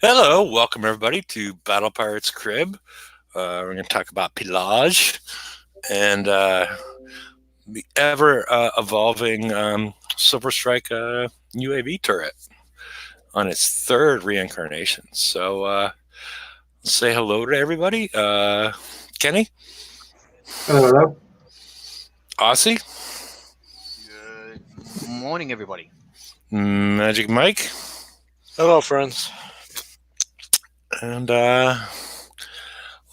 Hello, welcome everybody to Battle Pirates Crib. We're going to talk about Pillage and the ever evolving Silver Strike UAV turret on its third reincarnation. So, say hello to everybody. Kenny, Hello. Aussie, Good morning, everybody. Magic Mike, Hello, friends. and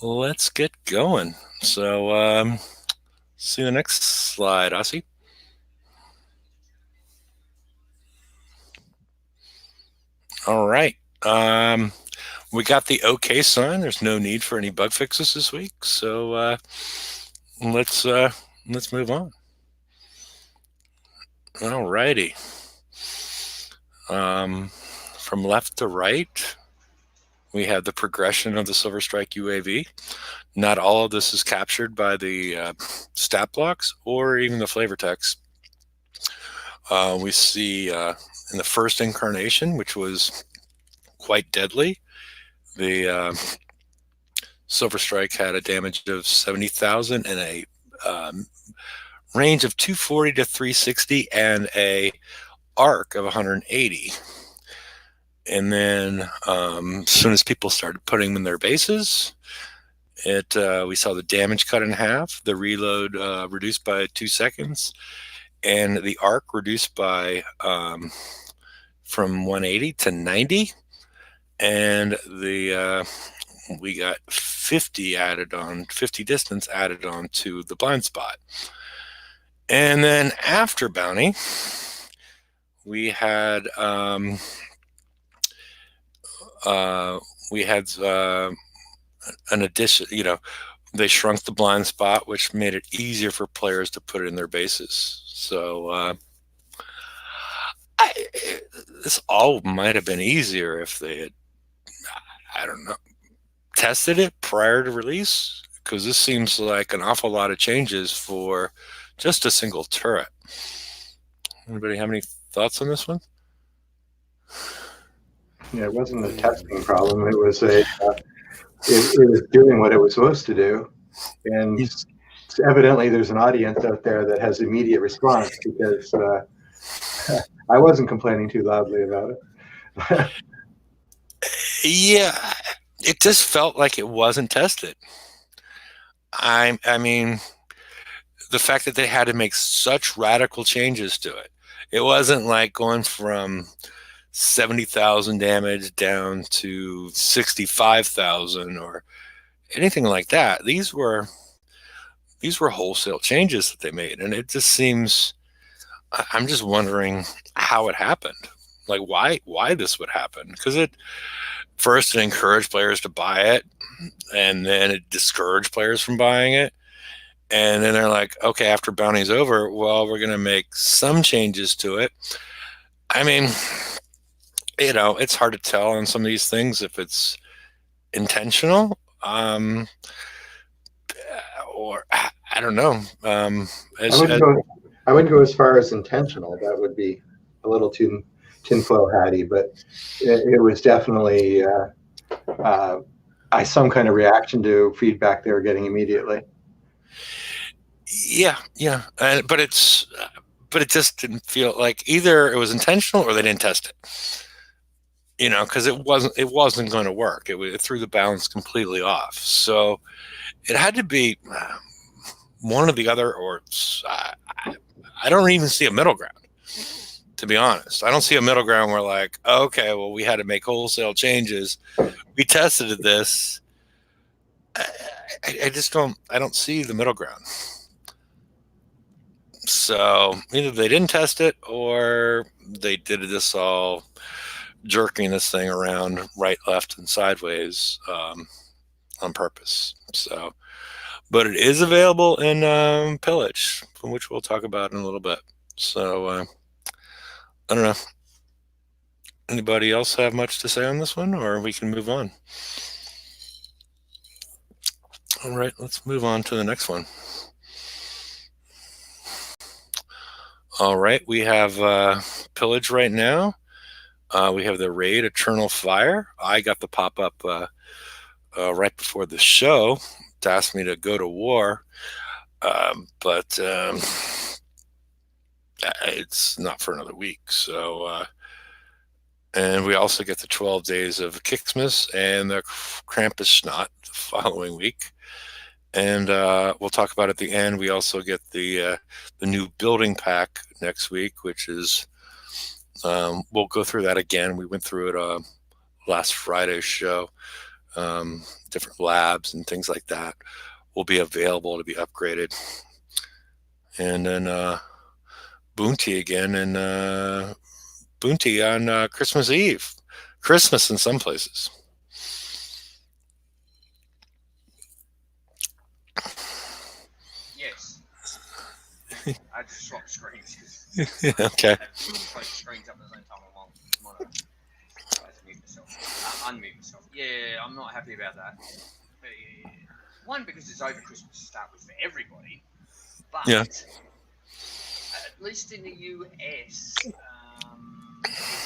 let's get going. So, see the next slide, Aussie. All right. We got the OK sign. There's no need for any bug fixes this week, so let's uh, let's move on. All righty. From left to right, we have the progression of the Silver Strike UAV. Not all of this is captured by the stat blocks or even the flavor text. We see in the first incarnation, which was quite deadly, the Silver Strike had a damage of 70,000 and a um, range of 240 to 360 and a arc of 180. And then as soon as people started putting them in their bases, we saw the damage cut in half, the reload reduced by 2 seconds, and the arc reduced by from 180 to 90. And the we got 50 distance added on to the blind spot. And then after bounty, we had an addition. They shrunk the blind spot, which made it easier for players to put it in their bases. So this all might have been easier if they had, I don't know, tested it prior to release, because this seems like an awful lot of changes for just a single turret. Anybody have any thoughts on this one? Yeah, it wasn't a testing problem. It was it was doing what it was supposed to do, and evidently there's an audience out there that has immediate response because I wasn't complaining too loudly about it. Yeah, it just felt like it wasn't tested. I mean, the fact that they had to make such radical changes to it. It wasn't like going from 70,000 damage down to 65,000 or anything like that. These were wholesale changes that they made, and it just seems. I'm just wondering how it happened. Like why this would happen? Because it encouraged players to buy it, and then it discouraged players from buying it. And then they're like, okay, after bounty's over, well, we're going to make some changes to it. I mean, it's hard to tell on some of these things if it's intentional, or I don't know. I wouldn't go as far as intentional. That would be a little too tinfoil hatty, but it was definitely some kind of reaction to feedback they were getting immediately. Yeah, but it just didn't feel like either it was intentional or they didn't test it. Because it wasn't going to work. It threw the balance completely off. So it had to be one or the other, or I don't even see a middle ground. To be honest, I don't see a middle ground where like, okay, well, we had to make wholesale changes. We tested this. I just don't. I don't see the middle ground. So either they didn't test it or they did this all jerking this thing around right, left, and sideways on purpose. So, but it is available in Pillage, from which we'll talk about in a little bit. So I don't know. Anybody else have much to say on this one, or we can move on? All right, let's move on to the next one. All right, we have Pillage right now. We have the Raid Eternal Fire. I got the pop-up right before the show to ask me to go to war. But it's not for another week. So, and we also get the 12 days of Kixmas and the Krampusnacht the following week. And we'll talk about at the end. We also get the new building pack next week, which is we'll go through that again. We went through it last Friday's show. Different labs and things like that will be available to be upgraded. And then Bounty again, and Bounty on Christmas Eve. Christmas in some places. Yes. I just swapped screens because Okay. I had both screens up at the same time. I'm on mute myself. Unmute myself. Yeah, I'm not happy about that. One, because it's over Christmas to start with for everybody. But Yeah. at least in the US, it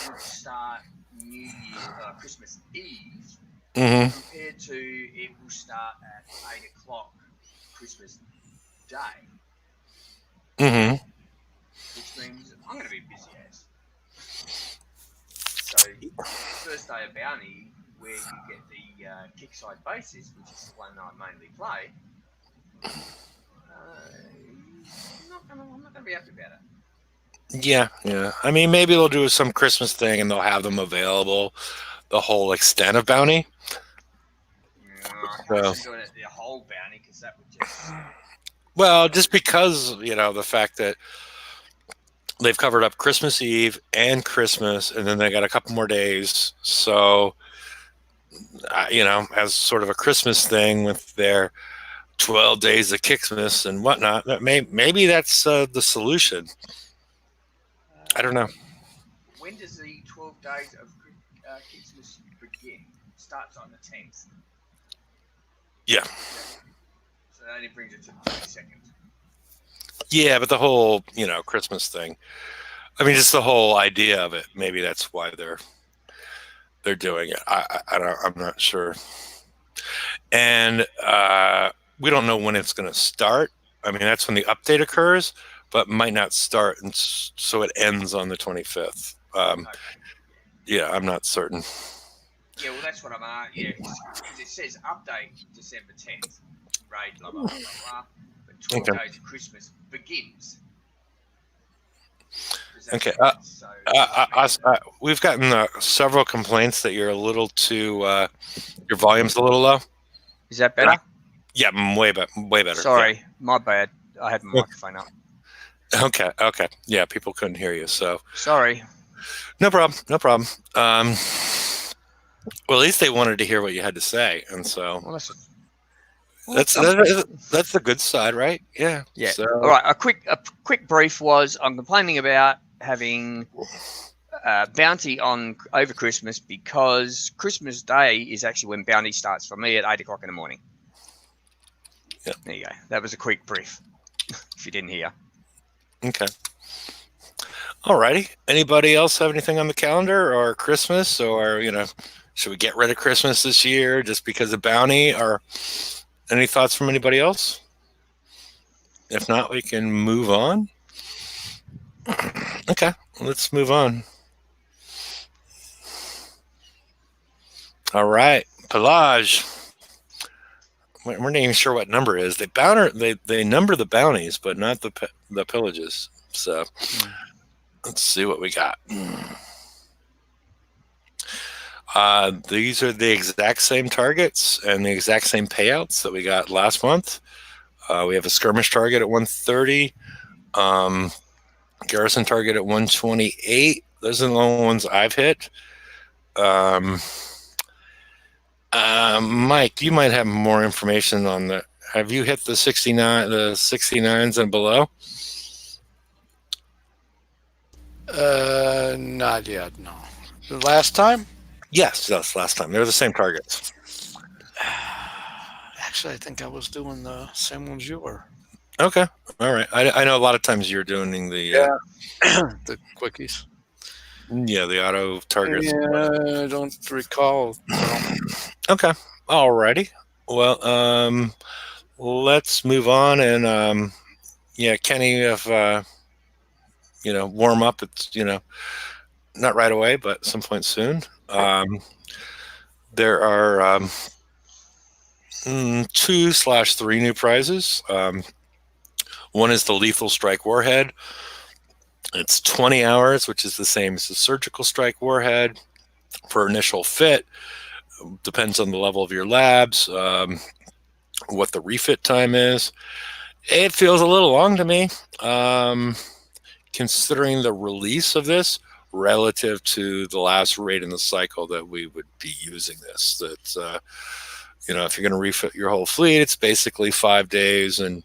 would start New Year, Christmas Eve, Mm-hmm. compared to it will start at 8 o'clock Christmas Day, Mm-hmm. which means I'm going to be busy as. So, first day of Bounty, where you get the kickside bases, which is the one I mainly play, I'm not going to be happy about it. Yeah. I mean, maybe they'll do some Christmas thing and they'll have them available, the whole extent of Bounty. I can't see doing it the whole Bounty because that would just. Well, just because, the fact that they've covered up Christmas Eve and Christmas, and then they got a couple more days. So, as sort of a Christmas thing with their 12 days of Kixmas and whatnot, maybe that's the solution. I don't know. When does the 12 days of Christmas begin? It starts on the 10th. Yeah. So that only brings it to the 22nd. Yeah, but the whole, Christmas thing. I mean, just the whole idea of it. Maybe that's why they're doing it. I'm not sure. And we don't know when it's going to start. I mean, that's when the update occurs, but might not start, and so it ends on the 25th. Okay. Yeah, I'm not certain. Yeah, well, that's what I'm at. Yeah, because it says update December 10th. Raid, blah, blah, blah, blah. But 12 days of Christmas begins. Okay. We've gotten several complaints that you're a little too, your volume's a little low. Is that better? Yeah, way better. Sorry, yeah. my bad. I had my microphone up. Okay. Yeah, people couldn't hear you, so. Sorry. No problem. Well, at least they wanted to hear what you had to say, and so. Well, that's the good side, right? Yeah. Yeah. So. All right. A quick brief was I'm complaining about having Bounty on over Christmas because Christmas Day is actually when Bounty starts for me at 8 o'clock in the morning. Yeah. There you go. That was a quick brief. If you didn't hear. Okay. Alrighty. Anybody else have anything on the calendar or Christmas, or should we get rid of Christmas this year just because of Bounty, or any thoughts from anybody else? If not, we can move on. Okay, let's move on. All right, Pillage. We're not even sure what number it is. They number the bounties, but not the pillages. So let's see what we got. These are the exact same targets and the exact same payouts that we got last month. We have a skirmish target at 130, garrison target at 128. Those are the only ones I've hit. Mike, you might have more information on that. Have you hit the 69s and below? Not yet, no. The last time? Yes, last time. They're the same targets. Actually, I think I was doing the same ones you were. Okay. All right. I know a lot of times you're doing the... the quickies. Yeah, the auto targets. Yeah, I don't recall. No. Okay. Alrighty. Well, let's move on and yeah, Kenny, if warm up. It's not right away, but some point soon. There are 2/3 new prizes. One is the Lethal Strike Warhead. It's 20 hours, which is the same as the Surgical Strike Warhead. For initial fit, depends on the level of your labs, what the refit time is. It feels a little long to me, considering the release of this relative to the last rate in the cycle that we would be using this. That's if you're going to refit your whole fleet, it's basically 5 days and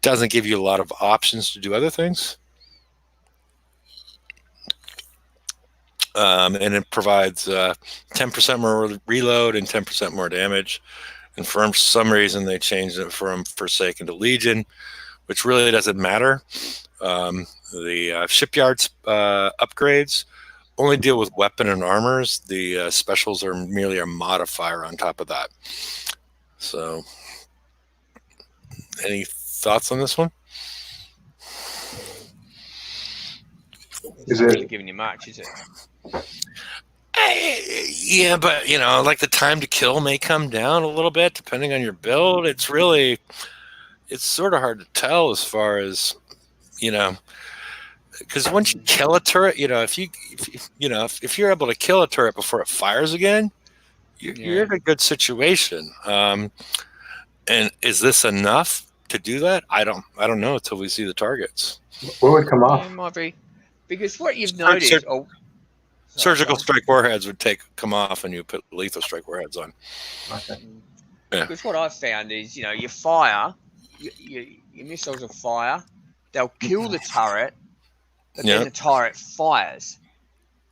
doesn't give you a lot of options to do other things. And it provides 10% more reload and 10% more damage. And for some reason, they changed it from Forsaken to Legion, which really doesn't matter. The shipyards upgrades only deal with weapon and armors. The specials are merely a modifier on top of that. So, any thoughts on this one? Is it really giving you much, is it? Yeah, but like the time to kill may come down a little bit depending on your build. It's sort of hard to tell as far as because once you kill a turret, if you're able to kill a turret before it fires again, you're in a good situation. And is this enough to do that? I don't know until we see the targets. What would come off? Yeah, it might be because what you've noticed. Surgical strike warheads would come off, and you put lethal strike warheads on. Okay. Yeah. Because what I've found is, you fire, your missiles will fire, they'll kill the turret, but then the turret fires.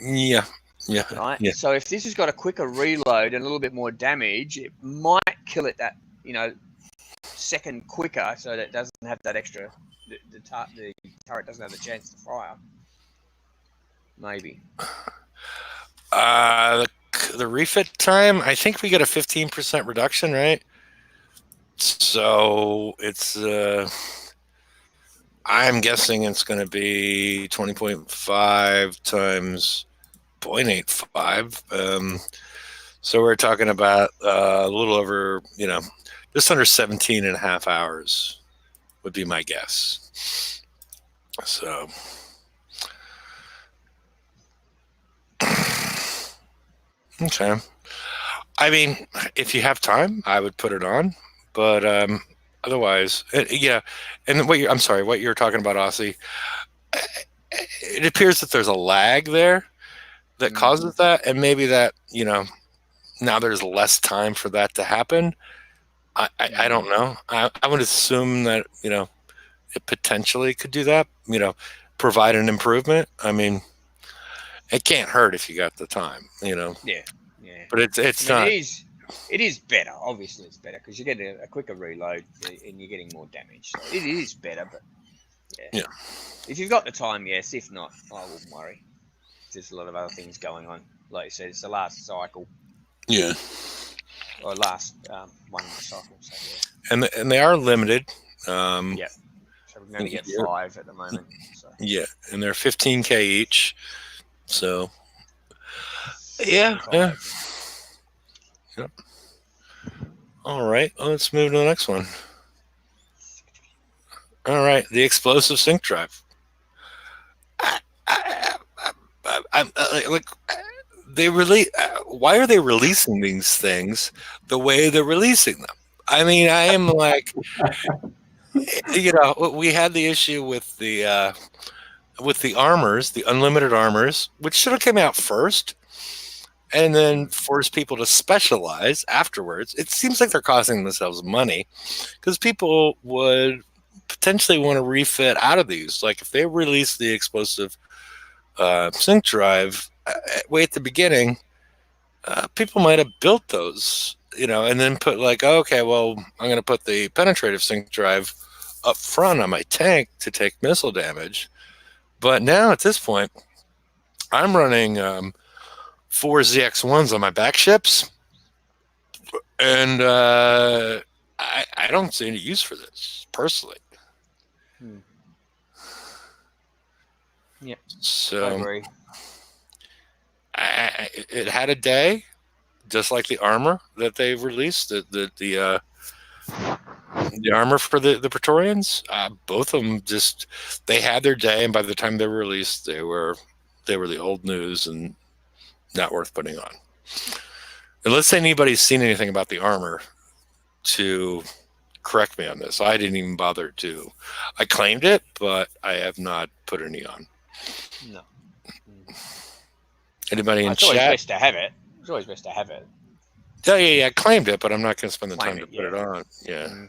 Yeah. Yeah. Right. Yeah. So if this has got a quicker reload and a little bit more damage, it might kill it that second quicker, so that it doesn't have that extra. The turret doesn't have the chance to fire. Maybe. The refit time, I think we get a 15% reduction, right? So it's I'm guessing it's going to be 20.5 times 0.85. So we're talking about a little over, just under 17 and a half hours would be my guess. So okay. I mean, if you have time, I would put it on, but otherwise, yeah. And what you're talking about, Aussie, it appears that there's a lag there that causes that, and maybe that now there's less time for that to happen. I don't know. I would assume that it potentially could do that. Provide an improvement. I mean, it can't hurt if you got the time. Yeah. But it's not. It is better. Obviously, it's better because you get a quicker reload and you're getting more damage. So it is better, but yeah. If you've got the time, yes. If not, I wouldn't worry. There's a lot of other things going on. Like you said, it's the last cycle. Yeah. Or last one in the cycle. So, yeah. And they are limited. Yeah. So we can only get 5 at the moment. So. Yeah, and they're 15K each. So. Yeah. Yep. All right, let's move to the next one. All right, the explosive sync drive. Why are they releasing these things the way they're releasing them? I mean, I am like, we had the issue with the armors, the unlimited armors, which should have come out first. And then force people to specialize afterwards. It seems like they're costing themselves money because people would potentially want to refit out of these. Like if they release the explosive sync drive way at the beginning, people might have built those, and then put like, okay, well, I'm going to put the penetrative sync drive up front on my tank to take missile damage. But now at this point, I'm running 4 ZX1s on my back ships, and I don't see any use for this personally. Hmm. Yeah, I So agree. it had a day, just like the armor that they've released. The armor for the Praetorians, both of them just they had their day, and by the time they were released, they were the old news and not worth putting on. Unless anybody's seen anything about the armor to correct me on this, I didn't even bother to. I claimed it, but I have not put any on. No. Anybody in It's always chat? best to have it. It's always best to have it. Yeah. I claimed it, but I'm not going to spend the Claim time to it, put it yeah. on. Yeah. Mm.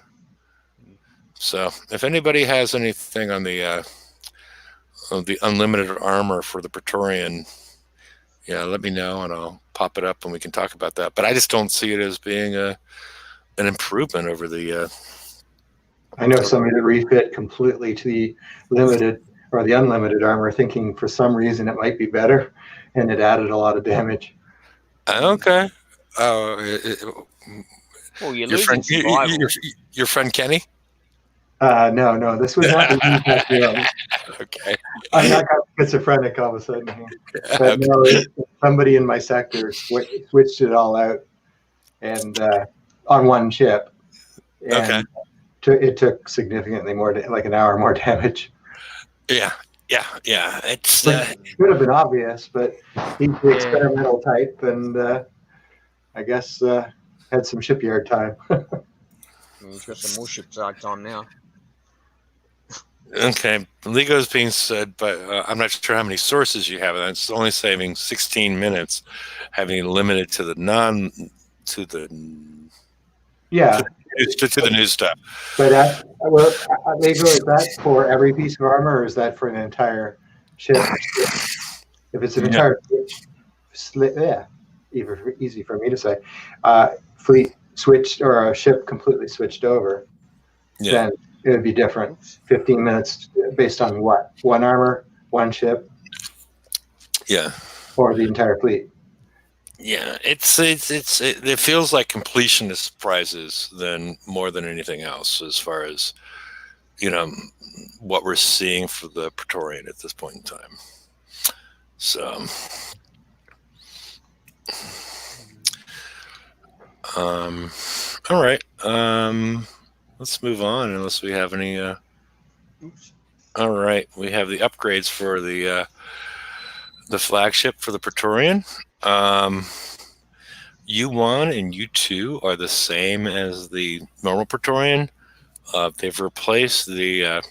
So if anybody has anything on the unlimited armor for the Praetorian, yeah, let me know and I'll pop it up and we can talk about that. But I just don't see it as being an improvement over the. I know somebody that refit completely to the limited or the unlimited armor, thinking for some reason it might be better, and it added a lot of damage. Okay. Oh, Well, you're your losing friend, survival. your friend Kenny. No, this was not the impact realm. Okay. I'm not got schizophrenic all of a sudden here. But Okay. no, somebody in my sector switched it all out and on one chip, Okay. and it took significantly more, like an hour more damage. Yeah. It's Which could have been obvious, but he's the Yeah. experimental type, and I guess had some shipyard time. He's got some more shipyard time now. okay. Lego's being said, but I'm not sure how many sources you have. It's only saving 16 minutes, having limited to the non to the Yeah, to the news stuff. but Lego, is that for every piece of armor, or is that for an entire ship? If it's an Yeah. entire yeah, easy for me to say, fleet switched or a ship completely switched over, Yeah. then it would be different. 15 minutes based on what? One armor, one ship, Yeah. or the entire fleet? Yeah, it feels like completionist prizes than more than anything else, as far as what we're seeing for the Praetorian at this point in time. So, all right, let's move on unless we have any. Oops. All right, we have the upgrades for the flagship for the Praetorian. U1 and U2 are the same as the normal Praetorian. They've replaced the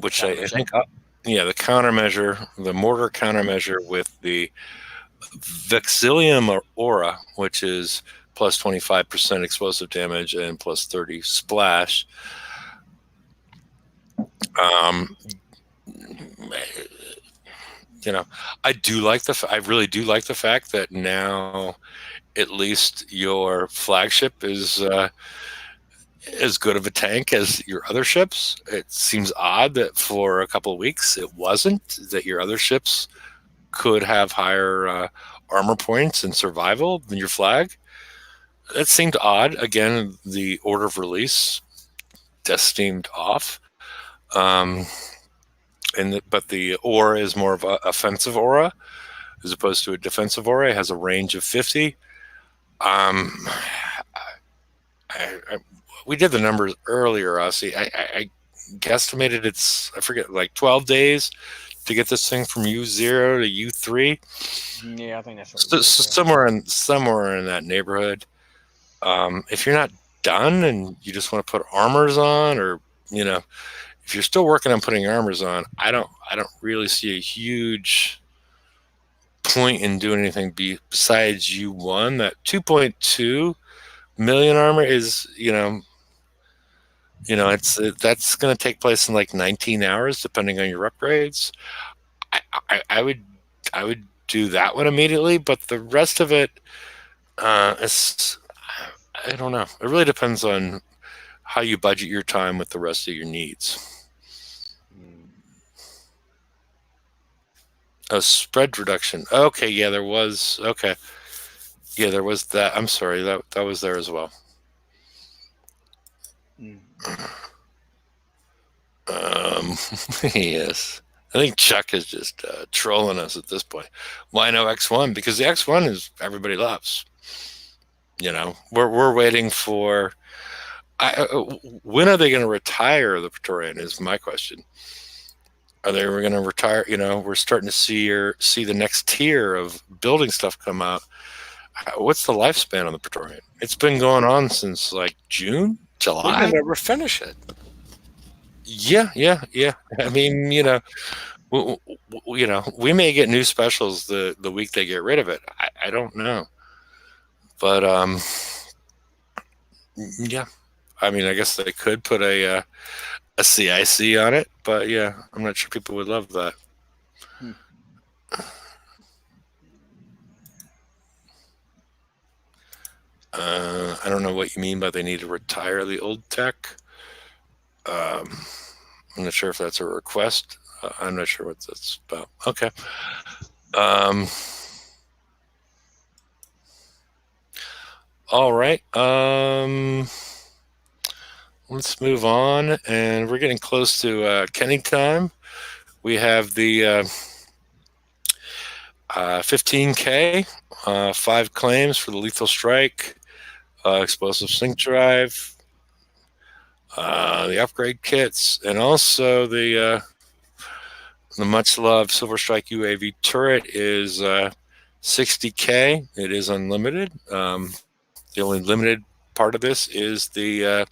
which I think, the countermeasure, the mortar countermeasure with the Vexillium Aura, which is plus 25% explosive damage and plus 30 splash. I really do like the fact that now at least your flagship is as good of a tank as your other ships. It seems odd that for a couple of weeks it wasn't, that your other ships could have higher armor points and survival than your flag. That seemed odd. Again, the order of release just seemed off. But the aura is more of an offensive aura as opposed to a defensive aura. It has a range of 50. We did the numbers earlier, Aussie. I guesstimated I forget, like 12 days to get this thing from U0 to U3. Yeah, I think that's what somewhere in that neighborhood. If you're not done and you just want to put armors on, or if you're still working on putting armors on, I don't really see a huge point in doing anything besides U1. That 2.2 million armor is that's going to take place in like 19 hours depending on your upgrades. I would do that one immediately, but the rest of it is, I don't know. It really depends on how you budget your time with the rest of your needs. A spread reduction. Okay, yeah, there was. Okay, yeah, there was that. I'm sorry, that was there as well. Mm. Yes. I think Chuck is just trolling us at this point. Why no X1? Because the X1 is everybody loves. We're waiting for. When are they going to retire the Praetorian? Is my question. Are they going to retire? We're starting to see the next tier of building stuff come out. What's the lifespan on the Praetorian? It's been going on since like June, We may July. never finish it. Yeah, yeah, yeah. I mean, we may get new specials the week they get rid of it. I don't know, but yeah. I mean, I guess they could put a CIC on it, but yeah, I'm not sure people would love that. Hmm. I don't know what you mean by they need to retire the old tech. Um, I'm not sure if that's a request. I'm not sure what that's about. Okay. Um, all right. Let's move on, and we're getting close to Kenny time. We have the 15K, 5 claims for the lethal strike, explosive sync drive, the upgrade kits, and also the much loved Silver Strike UAV turret is 60K. It is unlimited. The only limited part of this is the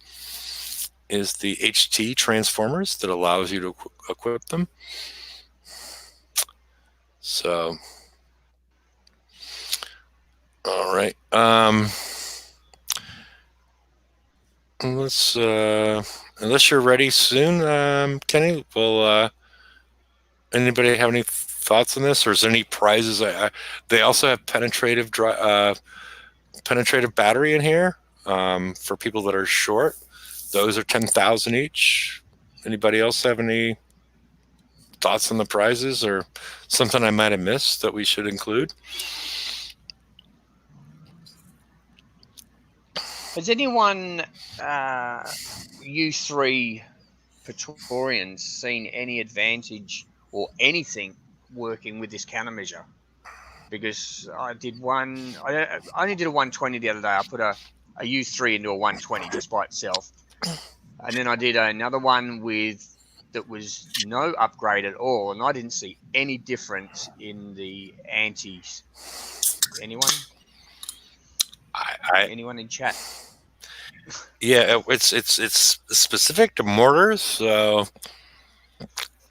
HT transformers that allows you to equip them. So, all right. Let's unless you're ready soon, Kenny. Will anybody have any thoughts on this, or is there any prizes? They also have penetrative battery in here for people that are short. Those are 10,000 each. Anybody else have any thoughts on the prizes or something I might have missed that we should include? Has anyone U3 Praetorians seen any advantage or anything working with this countermeasure? Because I did one, I only did a 120 the other day. I put a U3 into a 120 just by itself. And then I did another one that was no upgrade at all. And I didn't see any difference in the antis. Anyone? Anyone in chat? Yeah, it's specific to mortars, so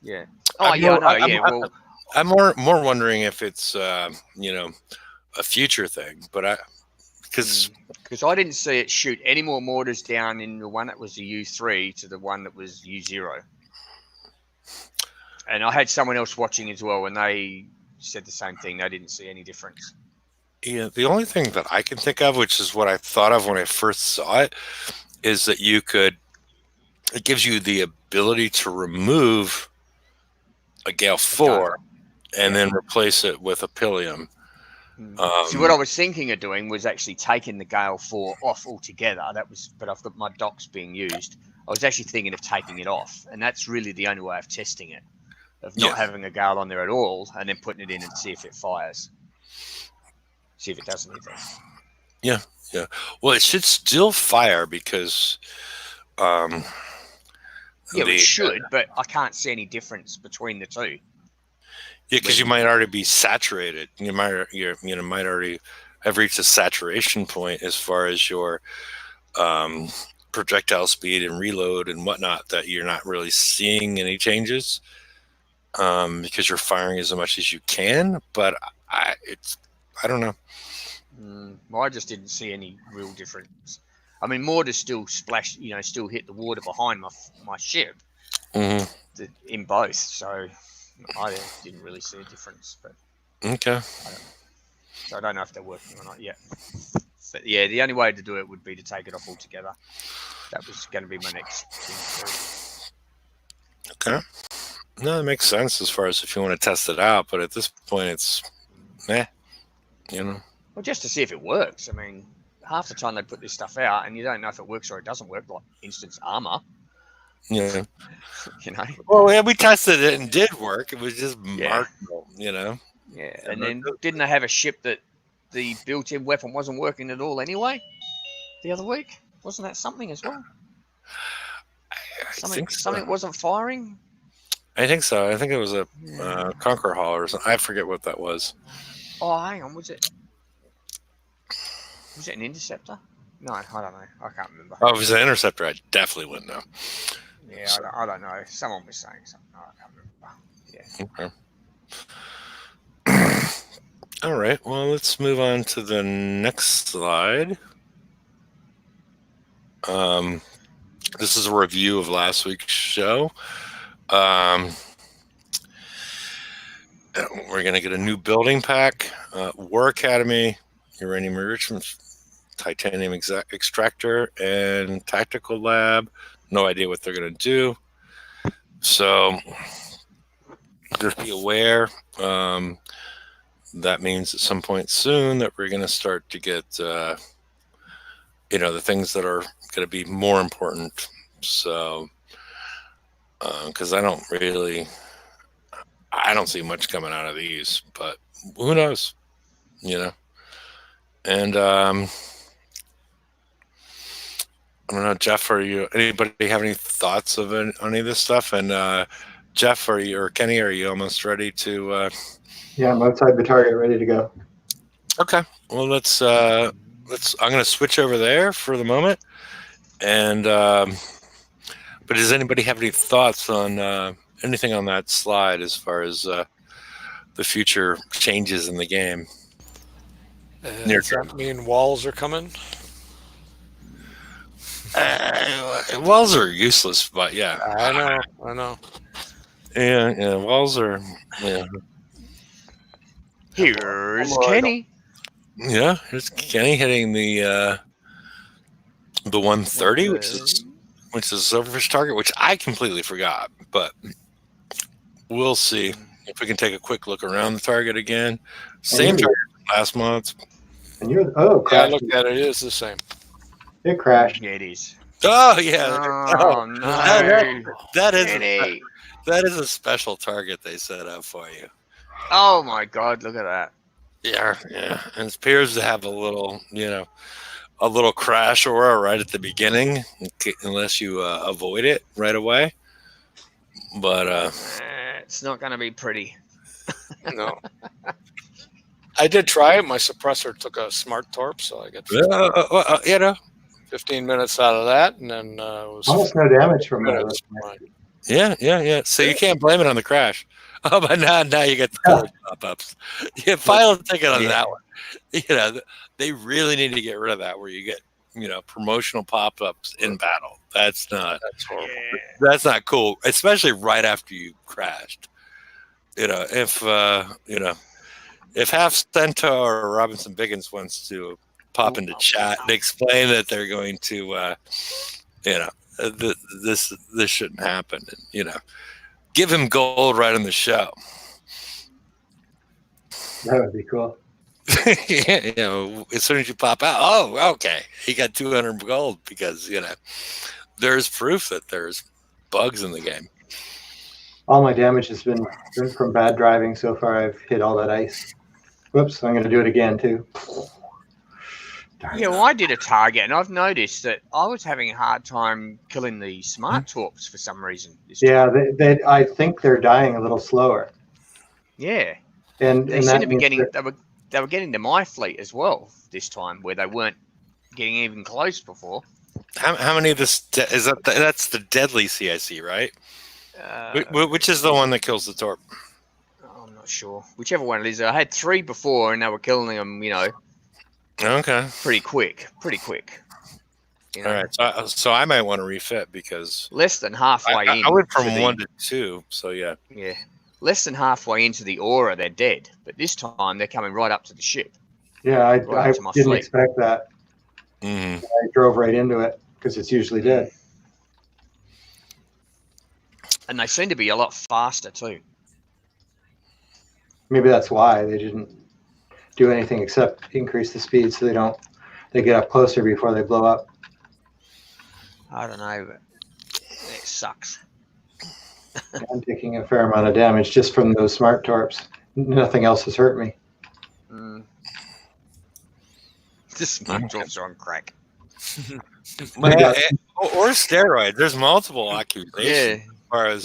yeah. Oh yeah, I know. Yeah, well, I'm more wondering if it's a future thing, but because I didn't see it shoot any more mortars down in the one that was the U3 to the one that was U0. And I had someone else watching as well, and they said the same thing. They didn't see any difference. yeah, the only thing that I can think of, which is what I thought of when I first saw it, is that it gives you the ability to remove a Gale 4 and then replace it with a Pillium. See, what I was thinking of doing was actually taking the Gale 4 off altogether. But I've got my docks being used. I was actually thinking of taking it off, and that's really the only way of testing it, of not having a Gale on there at all, and then putting it in and see if it fires, see if it does anything. Yeah, yeah. Well, it should still fire because. It should, but I can't see any difference between the two. Yeah, because you might already be saturated. You might already have reached a saturation point as far as your projectile speed and reload and whatnot, that you're not really seeing any changes because you're firing as much as you can. But I don't know. Well, I just didn't see any real difference. I mean, mortars still splash, still hit the water behind my ship in both. So I didn't really see a difference. But okay. I don't know if they're working or not yet. But yeah, the only way to do it would be to take it off altogether. That was going to be my next thing. Okay. No, it makes sense as far as if you want to test it out, but at this point, it's you know. Well, just to see if it works. I mean, half the time they put this stuff out, and you don't know if it works or it doesn't work. Like, instance, armor. Yeah. You know. Well, yeah, we tested it and did work. It was just marginal, you know. Yeah, and then didn't they have a ship that the built-in weapon wasn't working at all anyway? The other week, wasn't that something as well? I think so. Something wasn't firing. I think so. I think it was a Conquer Hall or something. I forget what that was. Oh, hang on, was it an interceptor? No, I don't know. I can't remember. Oh, if it was an interceptor, I definitely wouldn't know. Yeah, I don't know. Someone was saying something. I can't remember. Yeah. Okay. All right. Well, let's move on to the next slide. This is a review of last week's show. We're going to get a new building pack, War Academy, Uranium Enrichment, Titanium Extractor, and Tactical Lab. No idea what they're going to do. So just be aware. That means at some point soon that we're going to start to get, the things that are going to be more important. So, because I don't see much coming out of these, but who knows, and, I don't know, Jeff, anybody have any thoughts of any of this stuff? And, Jeff, or Kenny, are you almost ready to, Yeah, I'm outside the target, ready to go. Okay. Well, I'm going to switch over there for the moment. And, but does anybody have any thoughts on anything on that slide as far as the future changes in the game? Does that mean walls are coming? Walls are useless, but yeah. I know. Yeah, walls are, yeah. Here's Kenny. Yeah, here's Kenny hitting the 130, which is a silverfish target, which I completely forgot. But we'll see if we can take a quick look around the target again. Same target last month. And I looked at it. It is the same. It crashed. Yeah, it is. Oh yeah. Oh no. That is a special target they set up for you. Oh my God! Look at that. Yeah. And it appears to have a little crash aura right at the beginning, unless you avoid it right away. But it's not going to be pretty. No. I did try it. My suppressor took a smart torp, so I got 15 minutes out of that, and then it was almost no damage from it. Yeah. So you can't blame it on the crash. Oh, but now you get the pop-ups. You file a ticket on that one. They really need to get rid of that, where you get promotional pop-ups in battle. That's horrible. Yeah. That's not cool, especially right after you crashed. If Half Centaur or Robinson Biggins wants to pop into chat and explain that they're going to, this shouldn't happen, and give him gold right on the show. That would be cool. As soon as you pop out, oh, okay, he got 200 gold because there's proof that there's bugs in the game. All my damage has been from bad driving so far. I've hit all that ice. Whoops! I'm going to do it again too. Yeah, well, I did a target, and I've noticed that I was having a hard time killing the smart torps for some reason. Yeah, I think they're dying a little slower. Yeah, and they seem to be getting. They were getting to my fleet as well this time, where they weren't getting even close before. How many of this is that? That's the deadly CIC, right? Which is the one that kills the torp? I'm not sure. Whichever one it is. I had 3 before, and they were killing them. Okay. Pretty quick. All right. So I might want to refit because less than halfway in. I went from 1 to 2. So yeah. Yeah. Less than halfway into the aura, they're dead. But this time, they're coming right up to the ship. Yeah, I didn't expect that. Mm-hmm. I drove right into it because it's usually dead. And they seem to be a lot faster too. Maybe that's why they didn't do anything except increase the speed so they get up closer before they blow up. I don't know, but it sucks. I'm taking a fair amount of damage just from those smart torps. Nothing else has hurt me. Just smart torps are on crack. Or steroids. There's multiple accusations as far as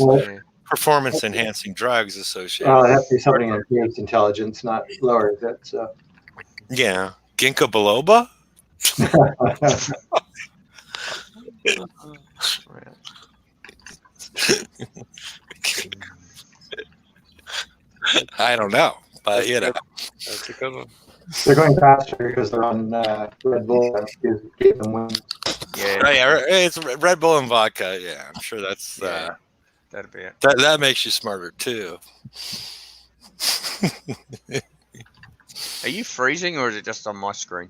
performance enhancing drugs associated. It has to be something that improves intelligence, not lowers it. So. Yeah. Ginkgo biloba? I don't know, but That's a good one. They're going faster because they're on Red Bull. Gave them wings. Yeah. Oh, yeah, it's Red Bull and vodka. Yeah, I'm sure that's that'd be it. That makes you smarter too. Are you freezing, or is it just on my screen?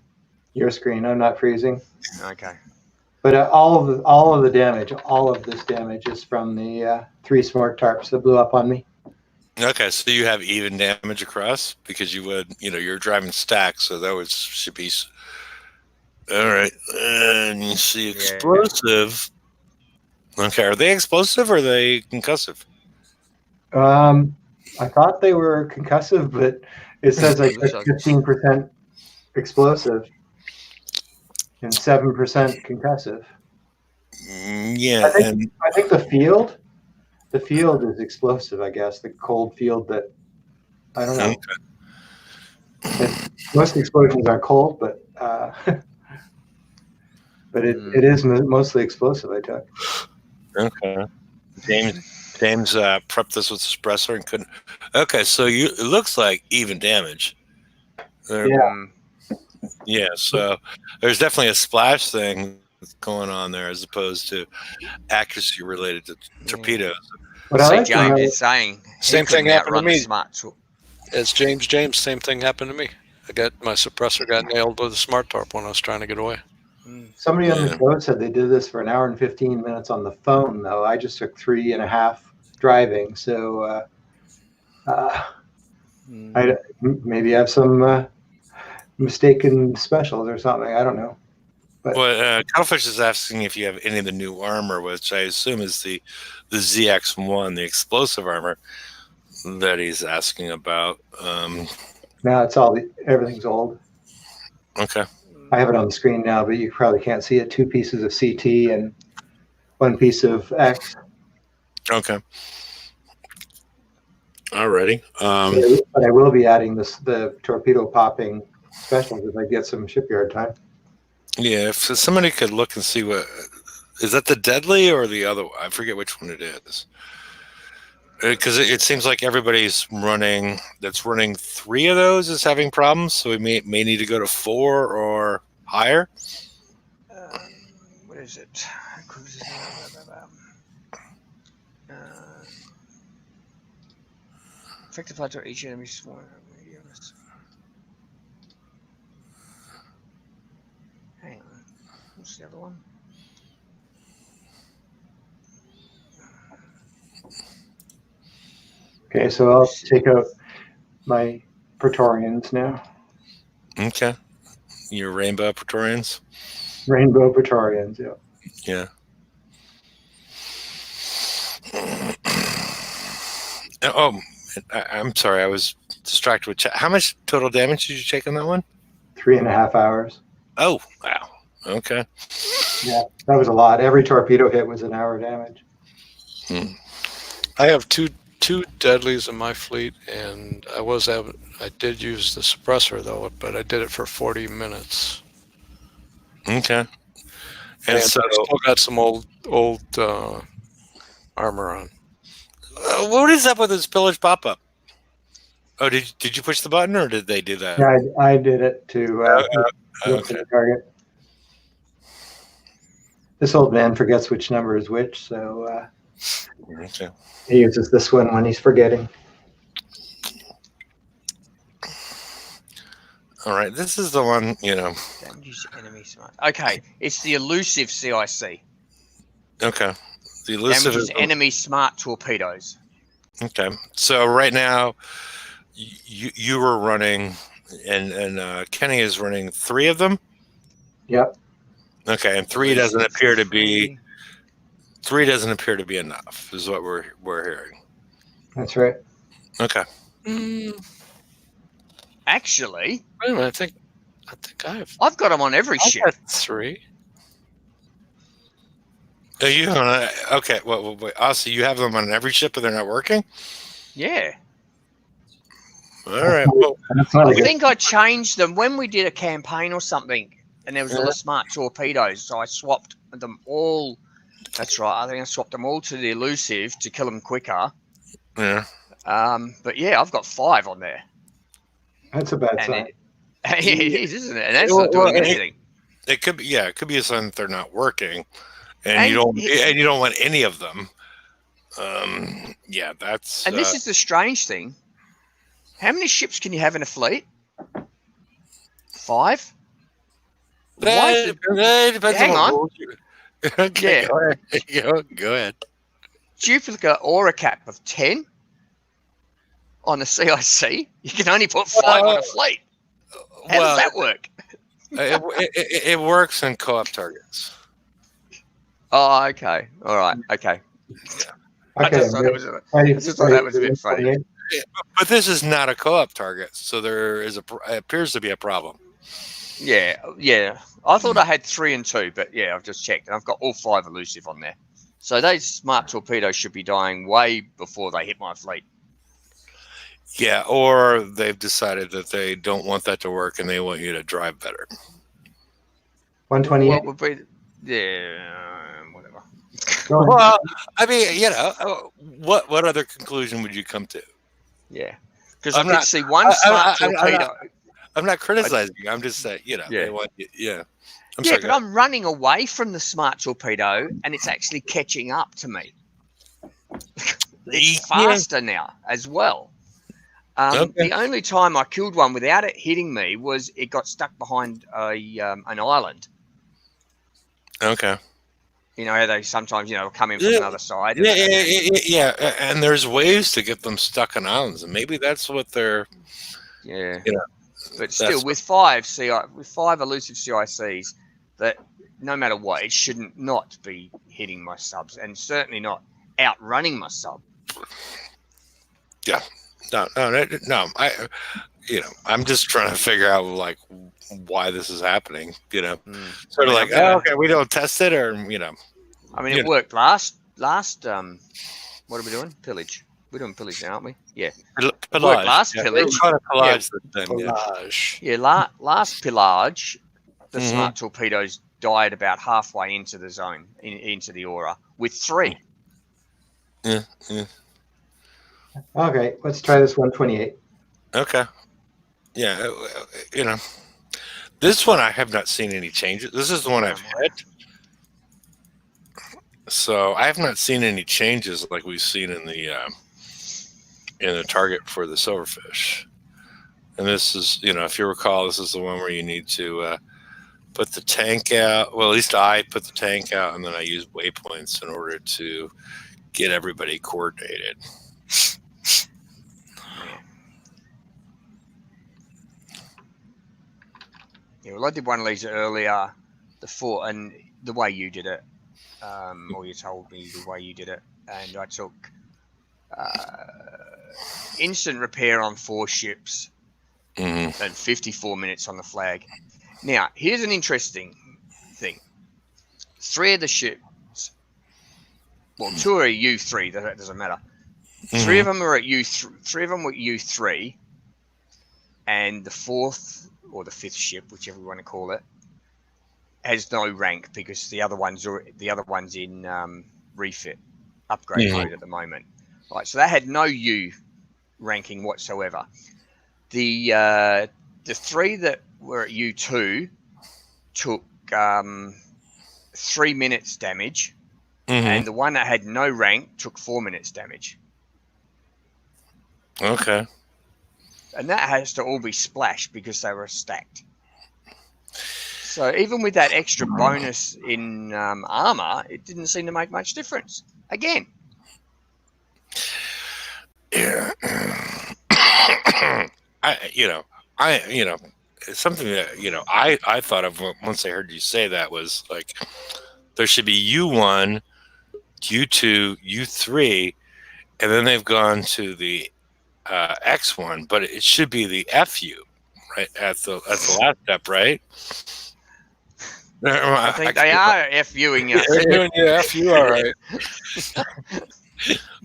Your screen. I'm not freezing. Okay. But all of the damage, all of this damage is from the 3 smart tarps that blew up on me. Okay, so you have even damage across because you're driving stacks, so that should be all right. And you see explosive. Yeah. Okay, are they explosive or are they concussive? I thought they were concussive, but it says like 15% explosive and 7% concussive. Yeah, I think the field is explosive. I guess the cold field that I don't know. Okay. Most explosions are cold, but it is mostly explosive. I took. Okay. James prepped this with suppressor and couldn't. Okay, so it looks like even damage. Yeah. So there's definitely a splash thing going on there as opposed to accuracy related to torpedoes. What James is saying. Same thing happened to me. As James, same thing happened to me. My suppressor got nailed with a smart torp when I was trying to get away. Somebody on the show said they did this for an hour and 15 minutes on the phone, though. I just took 3.5 driving, so I maybe have some mistaken specials or something. I don't know. But Cuttlefish is asking if you have any of the new armor, which I assume is the ZX1, the explosive armor that he's asking about. No, everything's old. Okay. I have it on the screen now, but you probably can't see it. 2 pieces of CT and 1 piece of X. Okay. Alrighty. But I will be adding the torpedo popping specials if I get some shipyard time. Yeah, if somebody could look and see is that the deadly or the other one? I forget which one it is. Because it seems like everybody's running 3 of those is having problems, so we may need to go to 4 or higher. What is it? Effective flight to each enemy swarm. Hang on. What's the other one? Okay, so I'll take out my Praetorians now. Okay. Your Rainbow Praetorians? Rainbow Praetorians, yeah. Yeah. Oh, I'm sorry. I was distracted with chat. How much total damage did you take on that one? 3.5 hours. Oh, wow. Okay. Yeah, that was a lot. Every torpedo hit was an hour damage. I have two deadlies in my fleet, and I did use the suppressor though, but I did it for 40 minutes. Okay. And so I still got some old armor on. What is up with this pillage pop-up? Oh, did you push the button, or did they do that? Yeah, I did it to look for the target. This old man forgets which number is which, so okay. He uses this one when he's forgetting. All right, this is the one, Don't use enemy smart. Okay, it's the elusive CIC. Okay. The elusive Damages enemy smart torpedoes. Okay, so right now you were running, and Kenny is running 3 of them. Yep. Okay, and 3 doesn't appear to be enough. Is what we're hearing. That's right. Okay. Actually, Wait a minute, I think I've got them on every I've ship. got 3. Are you okay? Wait. Also, you have them on every ship, but they're not working. Yeah. All right. Well, That's not a I good. think I changed them when we did a campaign or something, and there was all the smart torpedoes. So I swapped them all. That's right. I think I swapped them all to the elusive to kill them quicker. yeah. But yeah, I've got 5 on there. That's a bad And sign. it is, isn't it? And that's not doing anything. It could be. Yeah, it could be a sign that they're not working, and you don't want any of them. Yeah, that's. And this is the strange thing. How many ships can you have in a fleet? 5? That depends Hang on. on. Okay, Yeah. go ahead. Duplicate aura cap of 10 on a CIC. You can only put 5 on a fleet. How does that work? It works in co-op targets. Oh, okay. All right. Okay. I Okay. just thought that was a bit funny. But this is not a co-op target, so there appears to be a problem. Yeah. I thought I had 3 and 2, but yeah, I've just checked, and I've got all 5 elusive on there. So those smart torpedoes should be dying way before they hit my fleet. Yeah, or they've decided that they don't want that to work, and they want you to drive better. 128. What would be? Yeah, whatever. Well, I mean, what other conclusion would you come to? Yeah, because I could see one smart torpedo. I'm not criticizing you. I'm just saying, they want you. Yeah. I'm sorry, but I'm running away from the smart torpedo, and it's actually catching up to me. It's faster now as well. The only time I killed one without it hitting me was it got stuck behind an island. Okay. You know how they sometimes come in from another side. Yeah. And there's ways to get them stuck on islands, and maybe that's what they're. Yeah. But still, with 5 elusive CICs, that no matter what, it shouldn't not be hitting my subs, and certainly not outrunning my sub. Yeah. No. I'm just trying to figure out why this is happening. Sort of okay, we don't test it, or I mean, it worked last. What are we doing? Pillage. We're doing pillage now, aren't we? Yeah. Pillage. Last pillage. Pillage. Yeah, last pillage, the smart torpedoes died about halfway into the zone, into the aura, with 3. Yeah. Okay, let's try this 128. Okay. Yeah, this one I have not seen any changes. This is the one I've hit. So I have not seen any changes like we've seen in the target for the silverfish. And this is, if you recall, this is the one where you need to put the tank out. Well, at least I put the tank out, and then I use waypoints in order to get everybody coordinated. Yeah, well, I did one of these earlier, and the way you did it, or you told me the way you did it, and I took instant repair on 4 ships and 54 minutes on the flag. Now, here's an interesting thing. 3 of the ships, well, 2 are at U3, that doesn't matter. 3 of them are at U3, 3 of them were at U3, and the 4th or the 5th ship, whichever you want to call it, has no rank because the other one's in refit upgrade mode at the moment. Right, so that had no U ranking whatsoever. The 3 that were at U2 took 3 minutes damage, and the one that had no rank took 4 minutes damage. Okay. And that has to all be splashed because they were stacked. So even with that extra bonus in armor, it didn't seem to make much difference. Again, Yeah. Something that I thought of once I heard you say that was like there should be U1, U2, U3, and then they've gone to the X1, but it should be the FU, right at the last step, right? I think they are FUing us. They're doing you F you all right.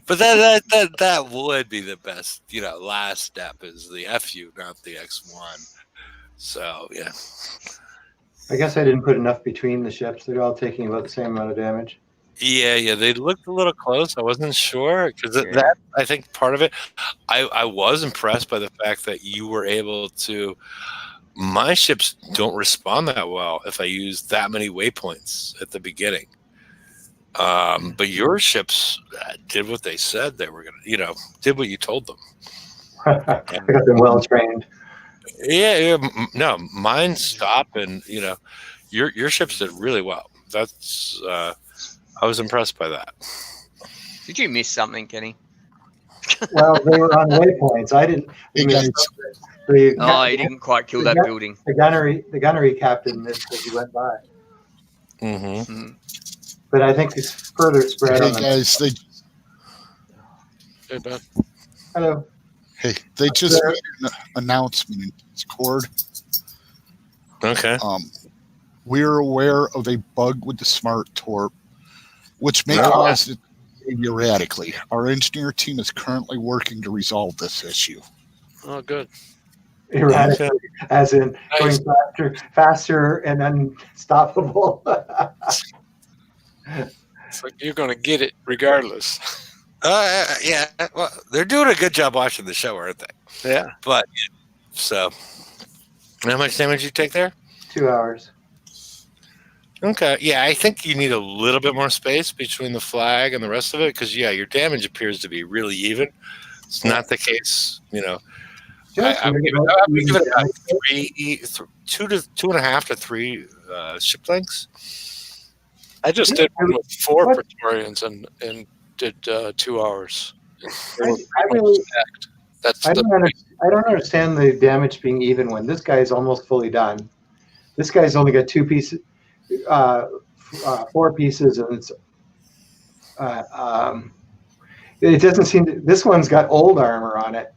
But that would be the best, last step is the FU, not the X1. So yeah. I guess I didn't put enough between the ships. They're all taking about the same amount of damage. Yeah, they looked a little close. I wasn't sure because Yeah. that I think part of it. I was impressed by the fact that you were able to. My ships don't respond that well if I use that many waypoints at the beginning. But your ships did what they said they were going to, did what you told them. I got them well trained. Yeah, no, mine stop and, your ships did really well. That's, I was impressed by that. Did you miss something, Kenny? Well, they were on waypoints. I didn't. Hey, guys. The, Oh, he didn't quite kill that building. The gunnery captain missed as he went by. Mm-hmm. But I think it's further spread. Hey, guys. Hey, Ben. Hello. Hey, they just made an announcement in Discord. Okay. We're aware of a bug with the smart torp, which may cause it to behave erratically. Our engineer team is currently working to resolve this issue. Oh, good. Erratically, as in going faster and unstoppable. It's like you're going to get it regardless. Yeah. Well, they're doing a good job watching the show, aren't they? Yeah. But so, how much damage you take there? 2 hours. Okay. Yeah, I think you need a little bit more space between the flag and the rest of it because your damage appears to be really even. It's not the case, I would give it about 2.5 to 3 ship lengths. I just did one with 4 Praetorians and did 2 hours. I don't understand the damage being even when this guy's almost fully done. This guy's only got 2 pieces, 4 pieces, and it's it doesn't seem to, this one's got old armor on it,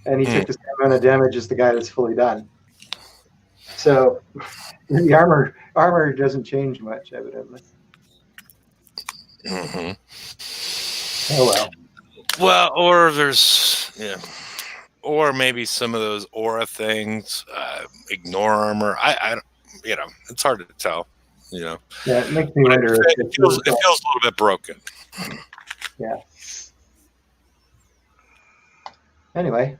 and he took the same amount of damage as the guy that's fully done. So the armor doesn't change much, evidently. Mm-hmm. Oh well. Well, or there's or maybe some of those aura things. Ignore armor. I don't. It's hard to tell. Yeah, it makes me wonder. It feels a little bit broken. Yeah. Anyway.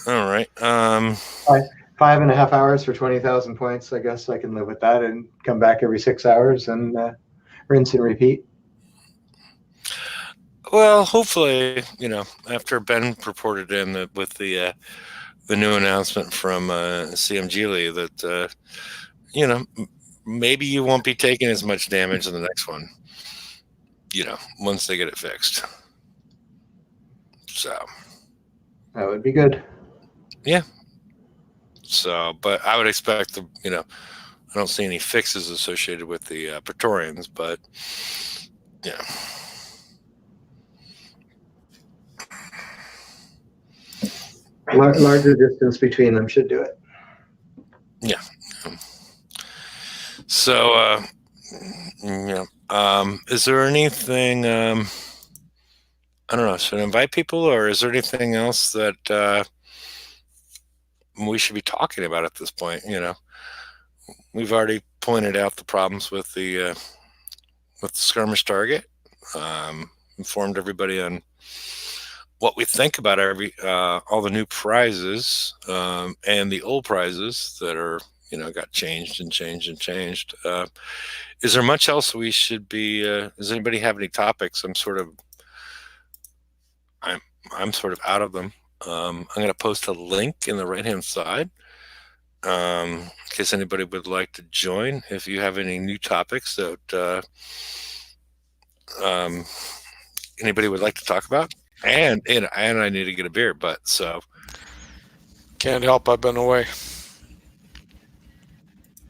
All right. 5.5 hours for 20,000 points. I guess I can live with that and come back every 6 hours and rinse and repeat. Well, hopefully, after Ben reported in with the new announcement from CMG Lee that maybe you won't be taking as much damage in the next one. Once they get it fixed. So that would be good. Yeah. So, but I would expect I don't see any fixes associated with the Praetorians, but yeah. Larger distance between them should do it. Yeah. So, is there anything? I don't know. Should I invite people, or is there anything else that we should be talking about at this point? We've already pointed out the problems with the skirmish target. Informed everybody on what we think about all the new prizes and the old prizes that are got changed. Is there much else we should be? Does anybody have any topics? I'm sort of out of them. I'm going to post a link in the right hand side in case anybody would like to join. If you have any new topics that um, anybody would like to talk about, and I need to get a beer, but so Can't help. I've been away.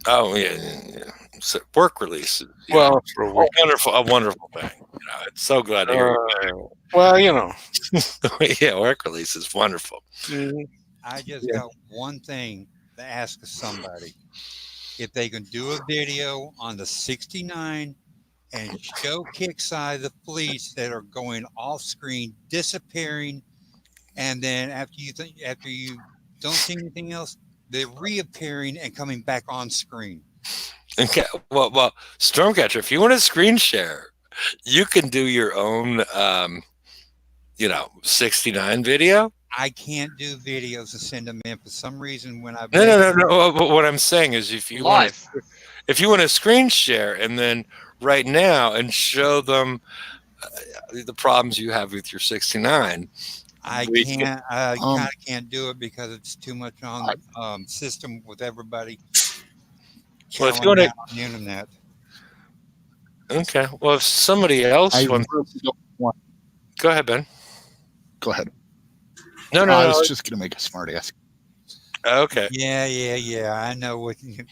oh yeah. So work release, Well, for a week. a wonderful thing. It's so glad to hear. Well, you know. Yeah, work release is wonderful. I just Yeah. got one thing to ask somebody. If they can do a video on the 69 and show kickside the fleets that are going off screen, disappearing, and then after you don't see anything else, they're reappearing and coming back on screen. Okay, well, Stormcatcher, if you want to screen share, you can do your own, 69 video. I can't do videos and send them in for some reason when I've No. But what I'm saying is, if you want Live. if you want to screen share and then right now and show them the problems you have with your 69, I we can't. I Um, kind of can't do it because it's too much on system with everybody. Well, if you chowing wanna- down on the internet. Okay. Well, if somebody else I wants, really don't want. go ahead, Ben. Go ahead. No. I was just going to make a smart ass. Okay. Yeah. I know what. No,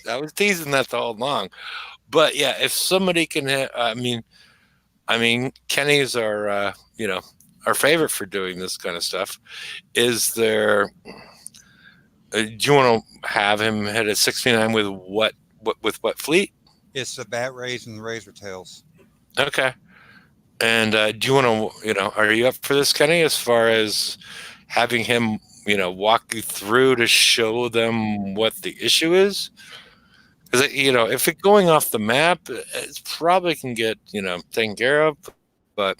I was teasing that all along, but yeah, if somebody can, I mean, Kenny's our favorite for doing this kind of stuff. Is there? Do you want to have him hit a 69 with what fleet? It's the bat rays and the razor tails. Okay. And do you want to, are you up for this, Kenny? As far as having him, walk you through to show them what the issue is? Because if it's going off the map, it probably can get taken care of. But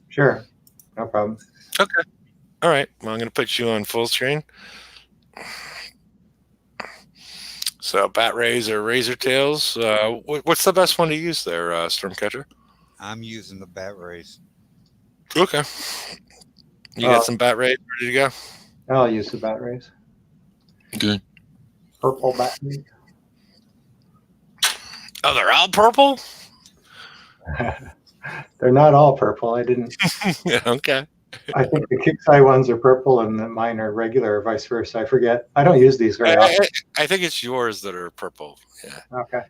Sure, no problem. okay, all right. Well, I'm going to put you on full screen. So bat rays or razor tails. What's the best one to use there, Stormcatcher? I'm using the bat rays. Okay. You got some bat rays ready to go? I'll use the bat rays. Good. Purple bat rays. Oh, they're all purple? They're not all purple. I didn't. Yeah, okay. I think the Kicksai ones are purple and the mine are regular, or vice versa. I forget. I don't use these very often. I think it's yours that are purple. Yeah. Okay.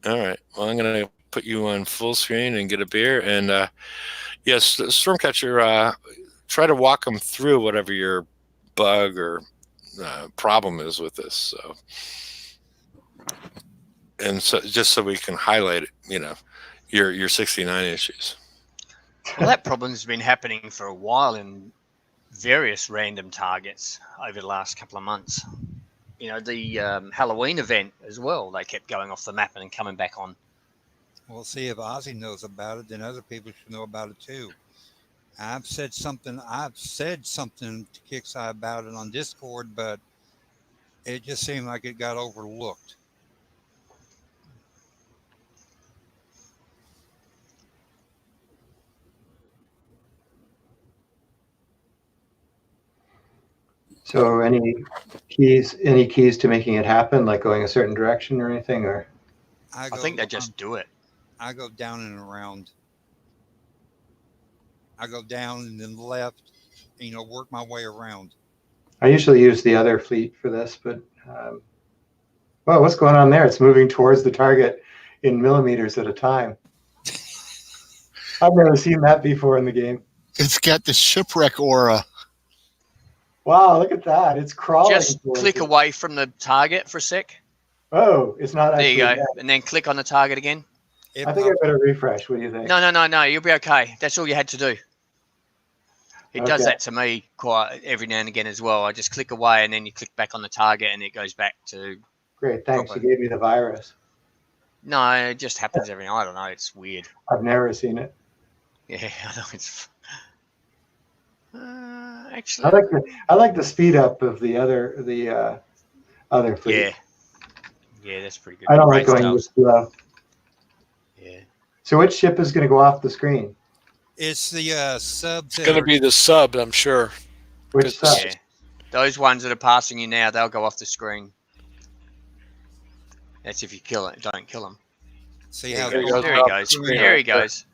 All right. Well, I'm going to put you on full screen and get a beer. And yes, Stormcatcher, try to walk them through whatever your bug or problem is with this. So, and so just so we can highlight it, your 69 issues. Well, that problem's been happening for a while in various random targets over the last couple of months. The Halloween event as well. They kept going off the map and then coming back on. We'll see if Ozzy knows about it. Then other people should know about it too. I've said something to Kicksai about it on Discord, but it just seemed like it got overlooked. So any keys to making it happen, like going a certain direction or anything, or? I think they just do it. I go down and around. I go down and then left, work my way around. I usually use the other fleet for this, but well, what's going on there? It's moving towards the target in millimeters at a time. I've never seen that before in the game. It's got the shipwreck aura. Wow, look at that. It's crawling. Just towards click it. away from the target for a sec. Oh, it's not There actually you go. that. And then click on the target again. I think I better refresh. What do you think? No. You'll be okay. That's all you had to do. It does Okay. that to me quite every now and again as well. I just click away and then you click back on the target and it goes back to. Great, thanks. Proper. You gave me the virus. No, it just happens every night. I don't know. It's weird. I've never seen it. Yeah, I know. It's. I Actually. like the speed up of the other fleet. Yeah. Yeah, that's pretty good. I don't like Great going stuff. this slow. Yeah. So which ship is going to go off the screen? It's the subs. It's going to be the sub, I'm sure. Which sub? Yeah. Those ones that are passing you now, they'll go off the screen. That's if you kill it. Don't kill them. See There how he goes. goes. There he goes. Screen There he right there. goes.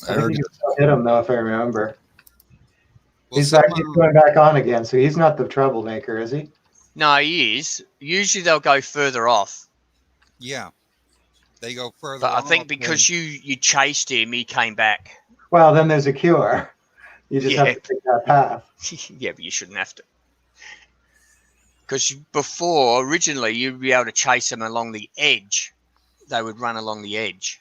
I think you can still hit him though, if I remember. Well, He's some going back on again, so he's not the troublemaker, is he? No, he is. Usually they'll go further off. yeah, they go further. But I off think because you chased him, he came back. Well, then there's a cure. You just Yeah. have to take that path. Yeah, but you shouldn't have to. Because before, originally, you'd be able to chase them along the edge. They would run along the edge.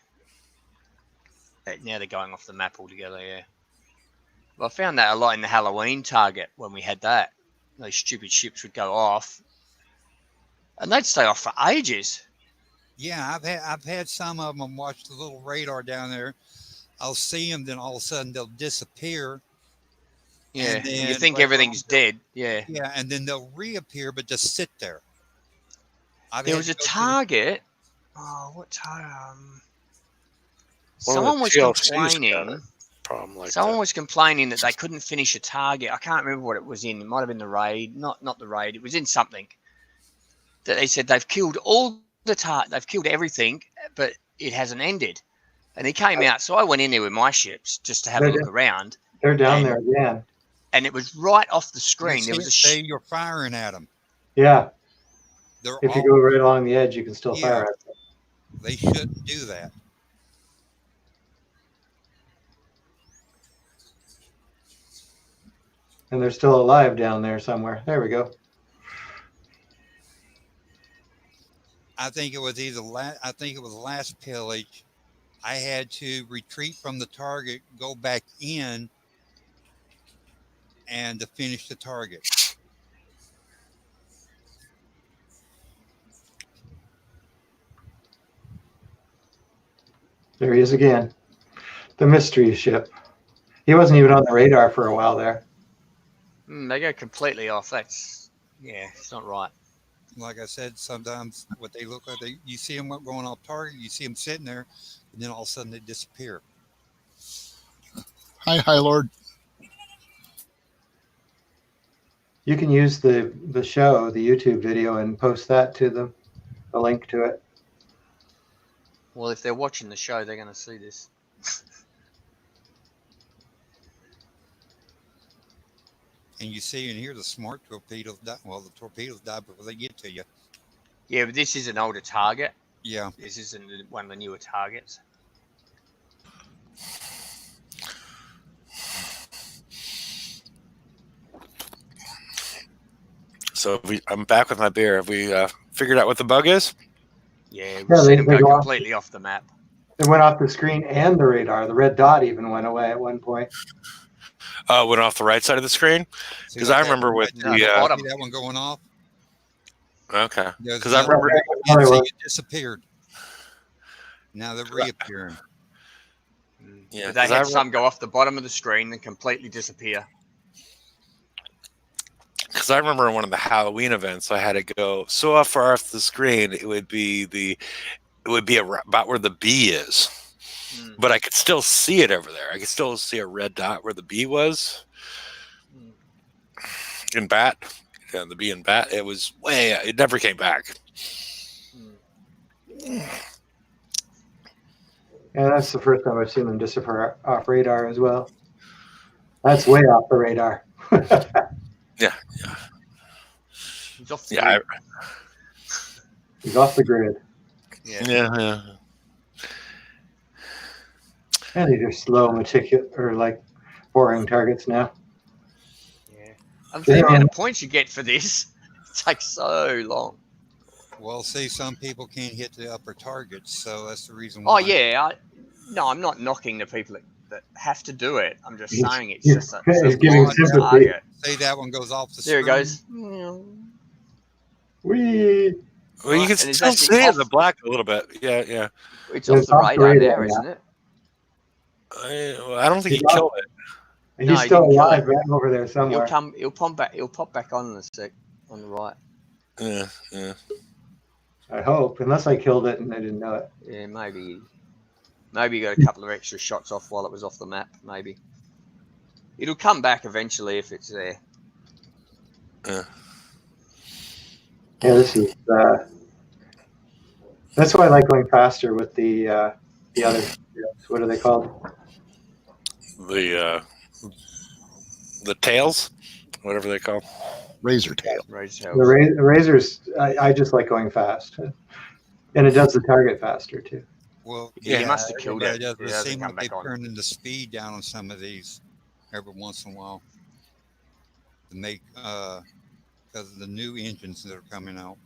Now they're going off the map altogether, yeah. Well, I found that a lot in the Halloween target when we had that. Those stupid ships would go off. And they'd stay off for ages. Yeah, I've had some of them watch the little radar down there. I'll see them, then all of a sudden they'll disappear. Yeah, And you then think later everything's on, dead. Yeah. Yeah, and then they'll reappear, but just sit there. There was a target. Oh, what target? One of Someone the was TLCs got complaining. a problem like Someone that. was complaining that they couldn't finish a target. I can't remember what it was in. It might have been the raid. Not the raid. It was in something. That they said they've killed all the they've killed everything, but it hasn't ended. And he came out, so I went in there with my ships just to have a look around. They're down And- there again. And it was right off the screen. There was a say you're firing at them. Yeah. They're If you all, go right along the edge, you can still Yeah. fire at them. they shouldn't do that. And they're still alive down there somewhere. There we go. I think it was I think it was the last pillage. I had to retreat from the target, go back in, and to finish the target. There he is again. The mystery ship. He wasn't even on the radar for a while there. They go completely off. That's it's not right. Like I said, sometimes what they look like, you see them going off target, you see them sitting there, and then all of a sudden they disappear. Hi, Lord. You can use the show, the YouTube video, and post that to them, a link to it. Well, if they're watching the show, they're going to see this. And you see and hear the smart torpedoes die. Well, the torpedoes die before they get to you. Yeah, but this is an older target. Yeah. This isn't one of the newer targets. So I'm back with my beer. Have we figured out what the bug is? Yeah, we've Yeah, seen them they go go off. completely off the map. It went off the screen and the radar. The red dot even went away at one point. Went off the right side of the screen? See Because what I that remember one with right the there? bottom. See that one going off? okay. There's Because I another remember one you Probably see was. it disappeared. Now they're reappearing. Yeah, But they 'cause I had some go off the bottom of the screen and completely disappear. Because I remember in one of the Halloween events, I had to go so far off the screen, it would be about where the B is, but I could still see it over there. I could still see a red dot where the B was in bat. Yeah, the B in bat. It was way. It never came back. And that's the first time I've seen them disappear off radar as well. That's way off the radar. Yeah. He's off the Yeah. grid. He's off the grid. Yeah. And these are slow, meticulous, or like boring targets now. Yeah. I'm thinking the amount of points you get for this. It takes so long. Well, see, some people can't hit the upper targets, so that's the reason Oh why. yeah. I'm not knocking the people that have to do do it. I'm just He's- saying it's he's- just he's giving long sympathy. target. See, that one goes off the There screen. it goes. Wee. Well, you Right, can and it's still actually see it in off- the black a little bit. Yeah. It's Yeah, off it's the off the radar radar, now, yeah. isn't it? I don't think he He's killed it. He's No, he still didn't kill alive right over there somewhere. He'll pop back on in a sec on the right. Yeah. I hope, unless I killed it and I didn't know it. Yeah, maybe Maybe you got a couple of extra shots off while it was off the map. Maybe it'll come back eventually if it's there. Yeah, this is. That's why I like going faster with the other. What are they called? The tails, whatever they call. Razor tail. The razors. I just like going fast, and it does the target faster too. Well, Yeah, he must have killed it. It It does hasn't seem come like they back on. turned the speed down on some of these every once in a while to make because of the new engines that are coming out.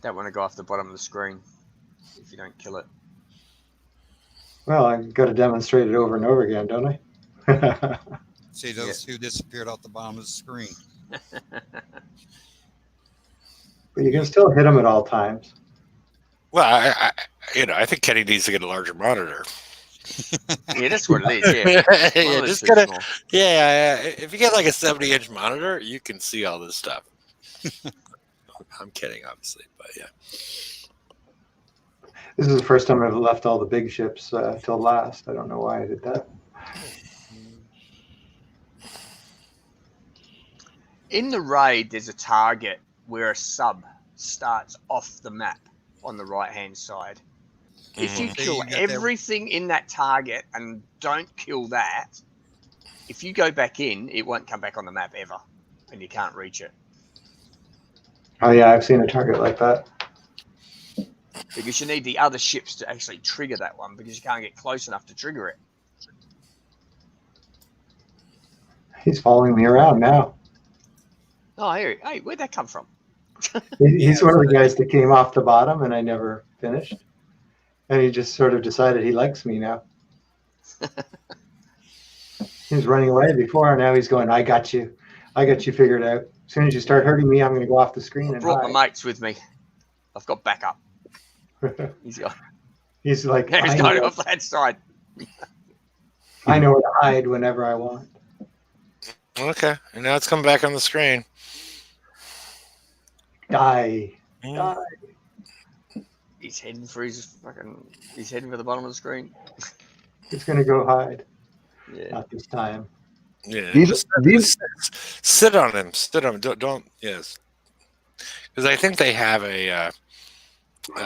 Don't want to go off the bottom of the screen if you don't kill it. Well, I've got to demonstrate it over and over again, don't I? See those two disappeared off the bottom of the screen. But you can still hit them at all times. Well, I think Kenny needs to get a larger monitor. Yeah, that's what it is. Yeah, Yeah, just too gotta. small. Yeah, if you get like a 70-inch monitor, you can see all this stuff. I'm kidding, obviously, but yeah. This is the first time I've left all the big ships till last. I don't know why I did that. In the raid, there's a target where a sub starts off the map on the right-hand side. If you Mhm. kill You got that- everything in that target and don't kill that, if you go back in, it won't come back on the map ever, and you can't reach it. Oh yeah, I've seen a target like that. Because you need the other ships to actually trigger that one, because you can't get close enough to trigger it. He's following me around now. Oh, hey, where'd that come from? He's one of the guys that came off the bottom and I never finished. And he just sort of decided he likes me now. He was running away before, and now he's going, I got you. I got you figured out. As soon as you start hurting me, I'm going to go off the screen I and brought hide. my mates with me. I've got backup. He's like, going off that side. I know where to hide whenever I want. Mm. Okay, and now it's coming back on the screen. Die. Mm. Die. He's heading for He's heading for the bottom of the screen. He's going to go hide. Yeah. Not this time. Yeah, These sit on him. Sit on him. Don't yes, because I think they have a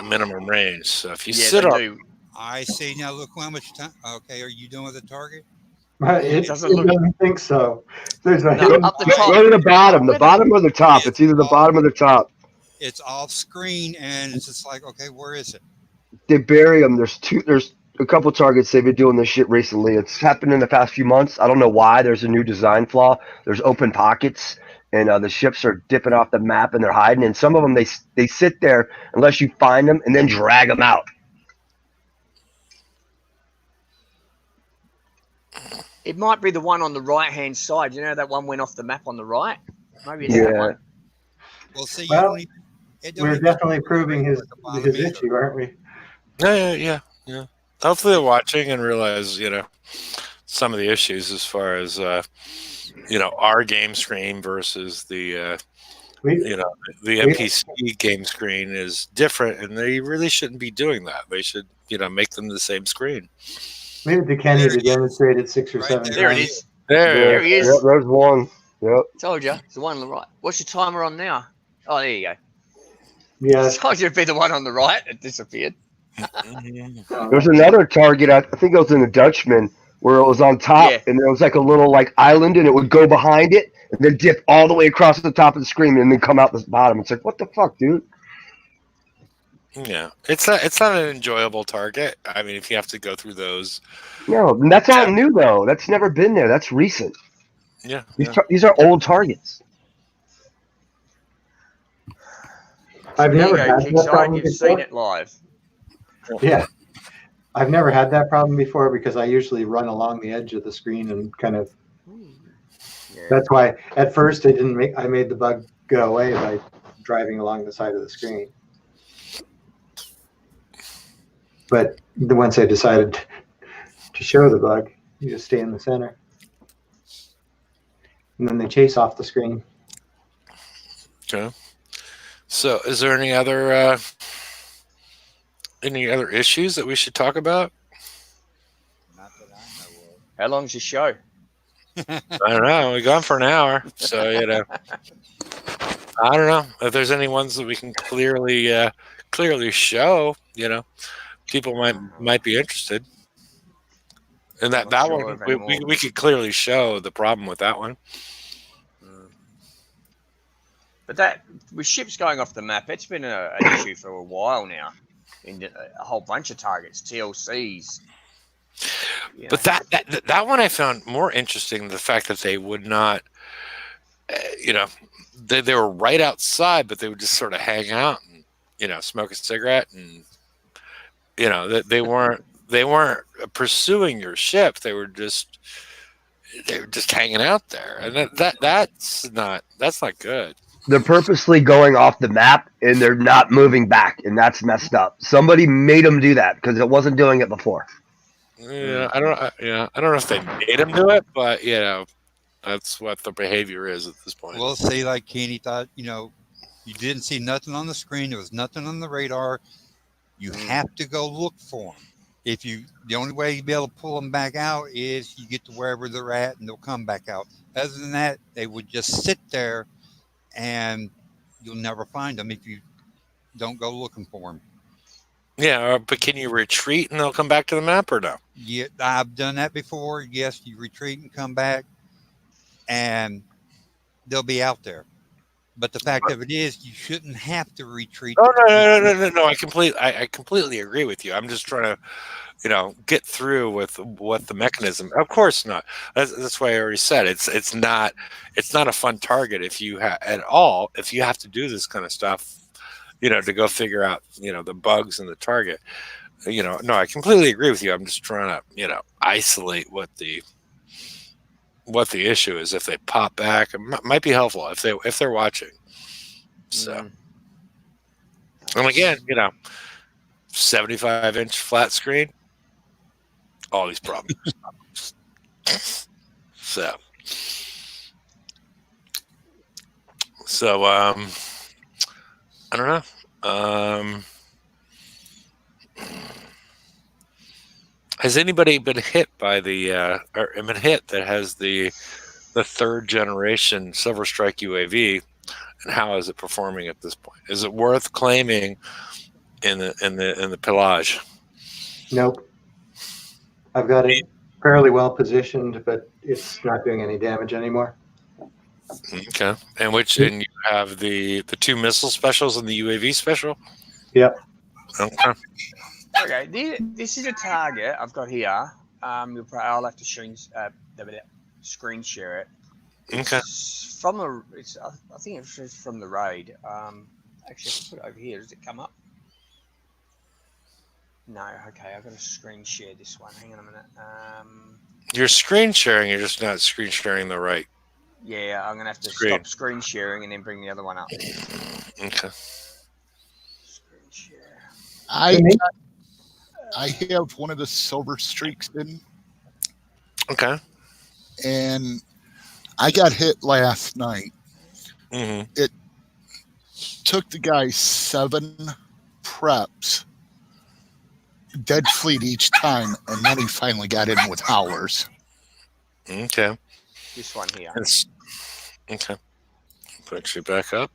minimum range. So if you Yeah, sit they on, do. I see. Now look how much time. Okay, are you done with the target? It doesn't look- doesn't think so. There's a No, hidden up the go, top. go to the bottom or the top. It's either the bottom or the top. It's off screen, and it's just like, okay, where is it? They bury them. There's a couple targets they've been doing this shit recently. It's happened in the past few months. I don't know why. There's a new design flaw. There's open pockets, and the ships are dipping off the map and they're hiding. And some of them they sit there unless you find them and then drag them out. It might be the one on the right-hand side. You know that one went off the map on the right? Maybe it's that Yeah. one. Well, see, Well, it don't We're even definitely show proving where his the bottom is. issue, aren't we? yeah. Hopefully, they're watching and realize some of the issues as far as our game screen versus the We, the NPC game screen is different, and they really shouldn't be doing that. They should make them the same screen. leave it to Kenny There to it is. demonstrate it 6 or Right 7 There it times. is. There he is. Yep, there's one. Yep. Told you. It's the one on the right. What's your timer on now? Oh, there you go. Yeah. Told you it'd be the one on the right. It disappeared. There's another target. I think it was in the Dutchman where it was on top, Yeah. and there was like a little island, and it would go behind it and then dip all the way across the top of the screen and then come out the bottom. It's like, what the fuck, dude? Yeah, it's not an enjoyable target. I mean, if you have to go through those, No, and that's all new though. That's never been there. That's recent. yeah. These are old targets. I've There you never go, had that Kickside. problem You've before. seen it live. Yeah. I've never had that problem before because I usually run along the edge of the screen and kind of. Yeah. That's why at first I made the bug go away by driving along the side of the screen. But once I decided to show the bug, you just stay in the center. And then they chase off the screen. Okay. So, is there any other Any other issues that we should talk about? Not that I know How long's your show? of. I don't know. We're gone for an hour, so I don't know if there's any ones that we can clearly show. People might be interested. And I'm not that sure one, of we, any we, more. we could clearly show the problem with that one. But that with ships going off the map, it's been an issue for a while now. In a whole bunch of targets, TLCs. But that one I found more interesting. The fact that they would not, they were right outside, but they would just sort of hang out and smoke a cigarette, and that they weren't pursuing your ship. They were just hanging out there, and that's not good. They're purposely going off the map and they're not moving back, and that's messed up. Somebody made them do that because it wasn't doing it before. Yeah, I don't know if they made him do it, but that's what the behavior is at this point. Well, say like Kenny thought, you didn't see nothing on the screen. There was nothing on the radar. You have to go look for them. The only way you'll be able to pull them back out is you get to wherever they're at and they'll come back out. Other than that, they would just sit there and you'll never find them if you don't go looking for them. Yeah, but can you retreat and they'll come back to the map or no? Yeah, I've done that before. Yes, you retreat and come back and they'll be out there. But the fact of it is, you shouldn't have to retreat. Oh no! I completely agree with you. I'm just trying to, get through with what the mechanism. Of course not. That's why I already said it's not a fun target if you if you have to do this kind of stuff, to go figure out the bugs in the target. No, I completely agree with you. I'm just trying to isolate what the issue is. If they pop back, it might be helpful if they're watching. So, and again, 75-inch flat screen, all these problems. So I don't know. Has anybody been hit by that has the third generation Silver Strike UAV, and how is it performing at this point? Is it worth claiming in the Pillage? Nope. I've got it fairly well positioned, but it's not doing any damage anymore. Okay. And you have the two missile specials and the UAV special? Yep. Okay. Okay, this is a target I've got here. I'll have to screen share it. Okay. I think it's from the raid. Actually, if I put it over here, does it come up? No. Okay, I've got to screen share this one. Hang on a minute. You're screen sharing. You're just not screen sharing the right. Yeah, I'm gonna have to stop screen sharing and then bring the other one up. Okay. Screen share. I have one of the Silver Streaks in. Okay. And I got hit last night. Mm-hmm. It took the guy 7 preps, dead fleet each time, and then he finally got in with howlers. Okay. This one here. Okay. Put you back up.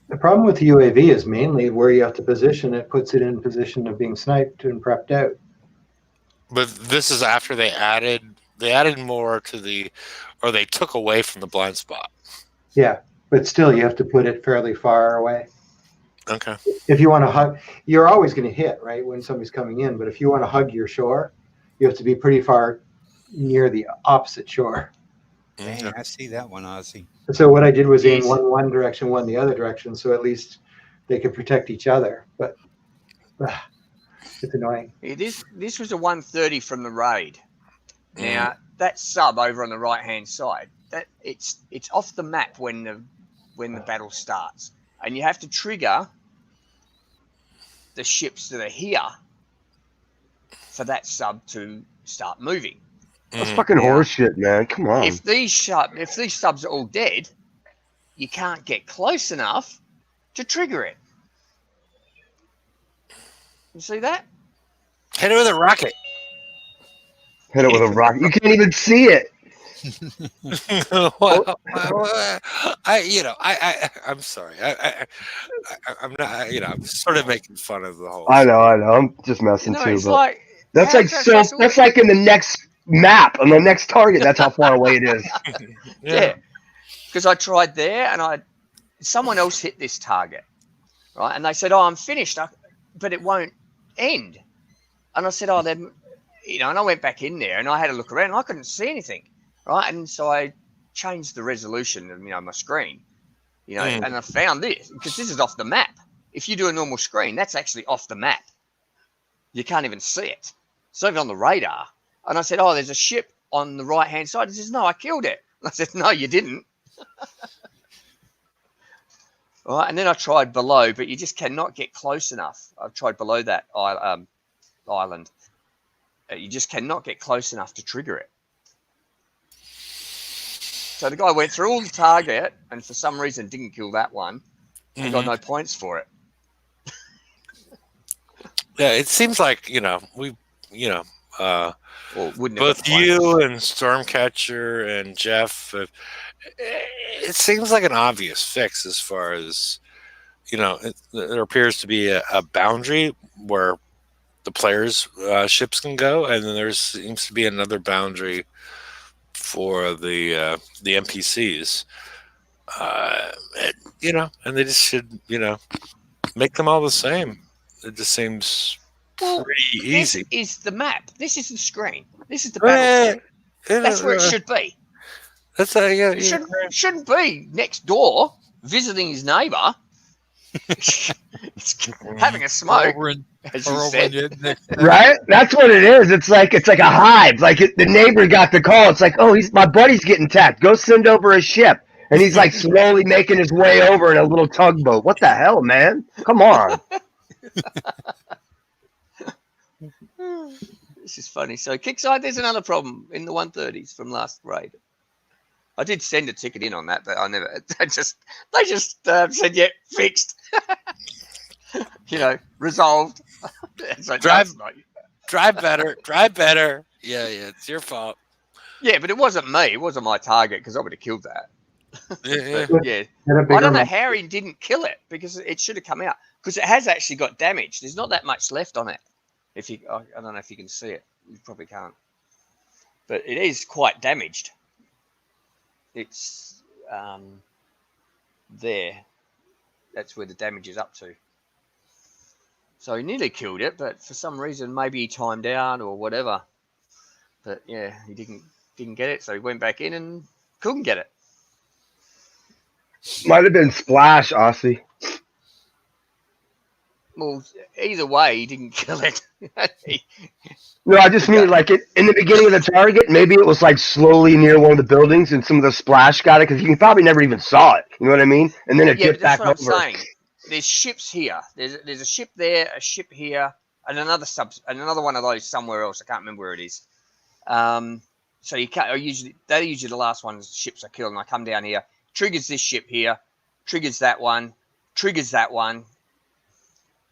The problem with the UAV is mainly where you have to position it, puts it in position of being sniped and prepped out. But this is after they added more to or they took away from the blind spot. Yeah, but still you have to put it fairly far away. Okay. If you want to hug, you're always going to hit, right, when somebody's coming in. But if you want to hug your shore, you have to be pretty far near the opposite shore. Dang, I see that one, Ozzy. So what I did was aim one direction, one the other direction, so at least they could protect each other. But it's annoying. This was a 130 from the raid. Now that sub over on the right hand side, that it's off the map when the battle starts, and you have to trigger the ships that are here for that sub to start moving. That's fucking horseshit, man. Come on. If these subs are all dead, you can't get close enough to trigger it. You see that? Hit it with a rocket. Hit it with a rock. You can't even see it. Well, I'm sorry. I'm not. I'm sort of making fun of the whole. I know. I'm just messing too. it's But like that's like so. That's like in the next map on the next target. That's how far away it is. Yeah, because I tried there and someone else hit this target, right? And they said, "Oh, I'm finished," but it won't end. And I said, "Oh, then," and I went back in there and I had a look around and I couldn't see anything, right? And so I changed the resolution of my screen, and I found this because this is off the map. If you do a normal screen, that's actually off the map. You can't even see it. It's not even on the radar. And I said, "Oh, there's a ship on the right-hand side." He says, "No, I killed it." And I said, "No, you didn't." All right, and then I tried below, but you just cannot get close enough. I've tried below that island. You just cannot get close enough to trigger it. So the guy went through all the target and for some reason didn't kill that one and got no points for it. Yeah, it seems like, both you and Stormcatcher and Jeff, it seems like an obvious fix as far as, there appears to be a boundary where the players' ships can go, and then there seems to be another boundary for the NPCs. And they just should, make them all the same. It just seems pretty easy. This is the map. This is the screen. This is the battle screen. That's where it should be. That's it shouldn't be next door visiting his neighbor, having a smoke. As you said. Right? That's what it is. It's like a hive. Like the neighbor got the call. It's like, oh, my buddy's getting attacked. Go send over a ship. And he's like slowly making his way over in a little tugboat. What the hell, man? Come on. This is funny. So Kickside, there's another problem in the 130s from last raid. I did send a ticket in on that, but I never. They just said, "Yeah, fixed." Resolved. So drive better. Yeah, it's your fault. Yeah, but it wasn't me. It wasn't my target because I would have killed that. Yeah. I don't know how he didn't kill it because it should have come out because it has actually got damage. There's not that much left on it. I don't know if you can see it. You probably can't. But it is quite damaged. It's there. That's where the damage is up to. So he nearly killed it, but for some reason, maybe he timed out or whatever. But yeah, he didn't get it, so he went back in and couldn't get it. Might have been Splash, Aussie. Well, either way, he didn't kill it. No, I just mean like in the beginning of the target, maybe it was like slowly near one of the buildings and some of the Splash got it because you probably never even saw it. You know what I mean? And then it dipped back over. I'm saying. There's ships here. There's a ship there, a ship here, and another one of those somewhere else. I can't remember where it is. So you can't. They're usually the last ones ships are killed. And I come down here, triggers this ship here, triggers that one,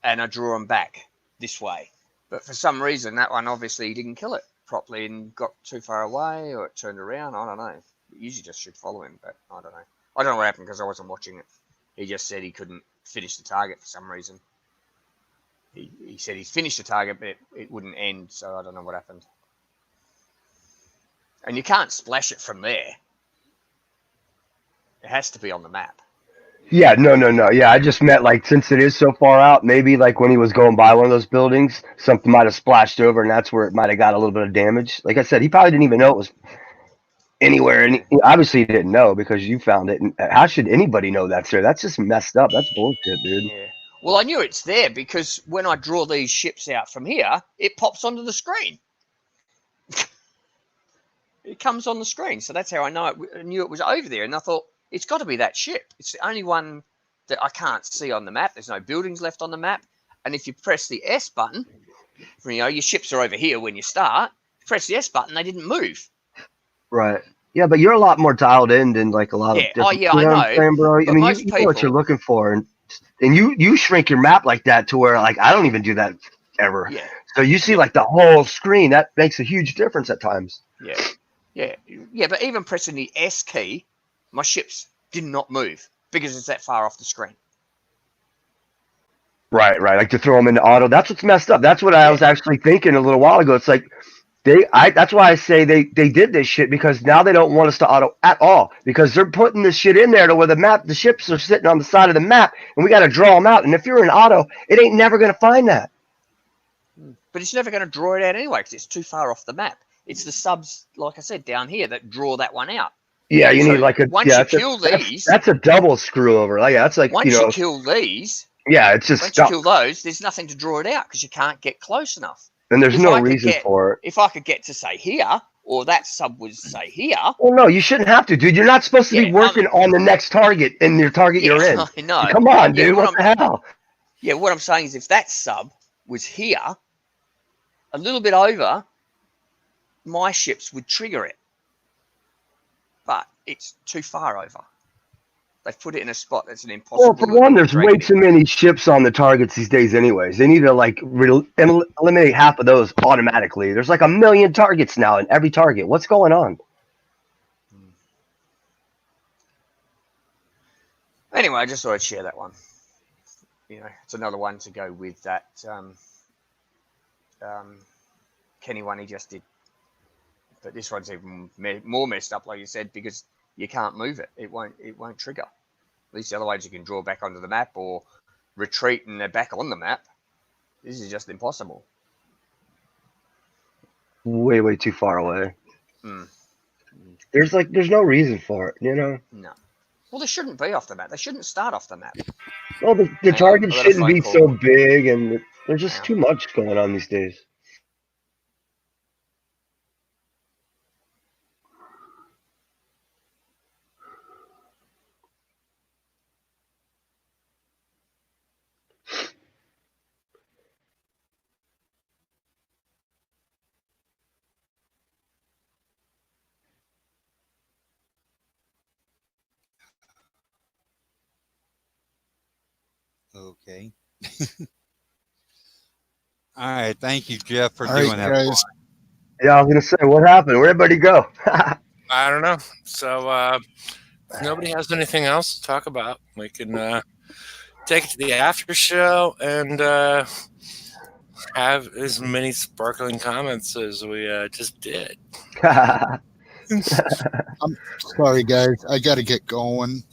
and I draw them back this way. But for some reason, that one obviously didn't kill it properly and got too far away, or it turned around. I don't know. It usually just should follow him, but I don't know. I don't know what happened because I wasn't watching it. He just said he couldn't finish the target for some reason. He said he finished the target, but it wouldn't end, so I don't know what happened. And you can't splash it from there. It has to be on the map. Yeah, no. Yeah, I just meant like since it is so far out, maybe like when he was going by one of those buildings, something might have splashed over, and that's where it might have got a little bit of damage. Like I said, he probably didn't even know it was anywhere, and obviously he didn't know because you found it. And how should anybody know that's there? That's just messed up. That's bullshit, dude. Yeah. Well, I knew it's there because when I draw these ships out from here, it pops onto the screen. It comes on the screen, so that's how I knew it was over there. And I thought it's got to be that ship. It's the only one that I can't see on the map. There's no buildings left on the map. And if you press the S button, your ships are over here when you start. Press the S button, they didn't move. Right. Yeah, but you're a lot more dialed in than like a lot of different, I know. What I'm saying, bro? I mean, you know what you're looking for, and you shrink your map like that to where like I don't even do that ever. Yeah. So you see like the whole screen. That makes a huge difference at times. Yeah. But even pressing the S key, my ships did not move because it's that far off the screen. Right. Like to throw them into auto. That's what's messed up. That's what I was actually thinking a little while ago. It's like that's why I say they did this shit, because now they don't want us to auto at all, because they're putting this shit in there to where the ships are sitting on the side of the map and we got to draw them out. And if you're in auto, it ain't never going to find that. But it's never going to draw it out anyway because it's too far off the map. It's the subs, like I said, down here that draw that one out. Yeah, you need like a once you kill these. That's a double screw over. Like that's like once you kill these. Yeah, it's just once you kill those, there's nothing to draw it out because you can't get close enough. And there's no reason for it. If I could get to say here, or that sub was say here. Well, no, you shouldn't have to, dude. You're not supposed to be working on the next target in your target you're in. I know. Come on, dude. What the hell? Yeah, what I'm saying is if that sub was here, a little bit over, my ships would trigger it. But it's too far over. They've put it in a spot that's an impossible. Well, for one, there's way too many ships on the targets these days anyways. They need to like eliminate half of those automatically. There's like 1 million targets now in every target. What's going on? Anyway, I just thought I'd share that one. It's another one to go with that Kenny one he just did. But this one's even more messed up, like you said, because you can't move it. It won't trigger. At least the other ones you can draw back onto the map or retreat and they're back on the map. This is just impossible. Way too far away. There's no reason for it, No. Well, they shouldn't be off the map. They shouldn't start off the map. Well, the target shouldn't be so big, and there's just too much going on these days. Okay. All right. Thank you, Jeff, for doing that. Guys. Yeah, I was going to say, what happened? Where'd everybody go? I don't know. So if nobody has anything else to talk about, we can take it to the after show and have as many sparkling comments as we just did. I'm sorry, guys. I got to get going.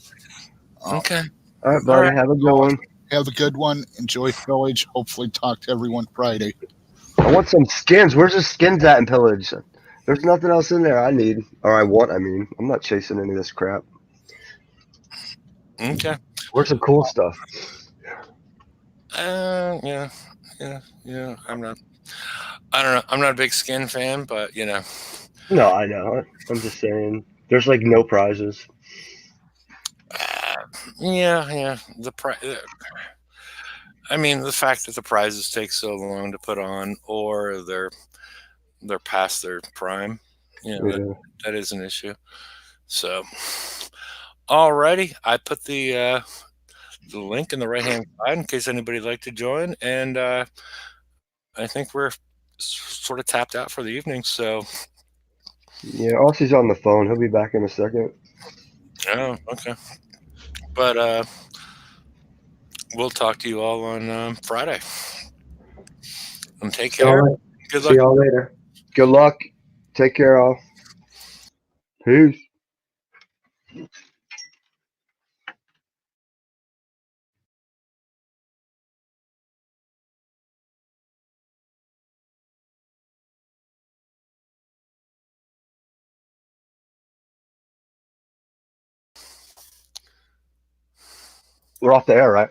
Okay. All right, buddy. Have a good one. Have a good one. Enjoy Pillage. Hopefully talk to everyone Friday. I want some skins. Where's the skins at in Pillage? There's nothing else in there I need. Or I want, I'm not chasing any of this crap. Okay. Where's the cool stuff? Yeah. I'm not. I don't know. I'm not a big skin fan, but No, I know. I'm just saying. There's like no prizes. Yeah. The the fact that the prizes take so long to put on, or they're past their prime, that is an issue. So, alrighty, I put the link in the right hand side in case anybody'd like to join, and I think we're sort of tapped out for the evening. So, yeah, Aussie's on the phone. He'll be back in a second. Oh, okay. But we'll talk to you all on Friday. And take care. Good luck. See y'all later. Good luck. Take care, all. Peace. We're off the air, right?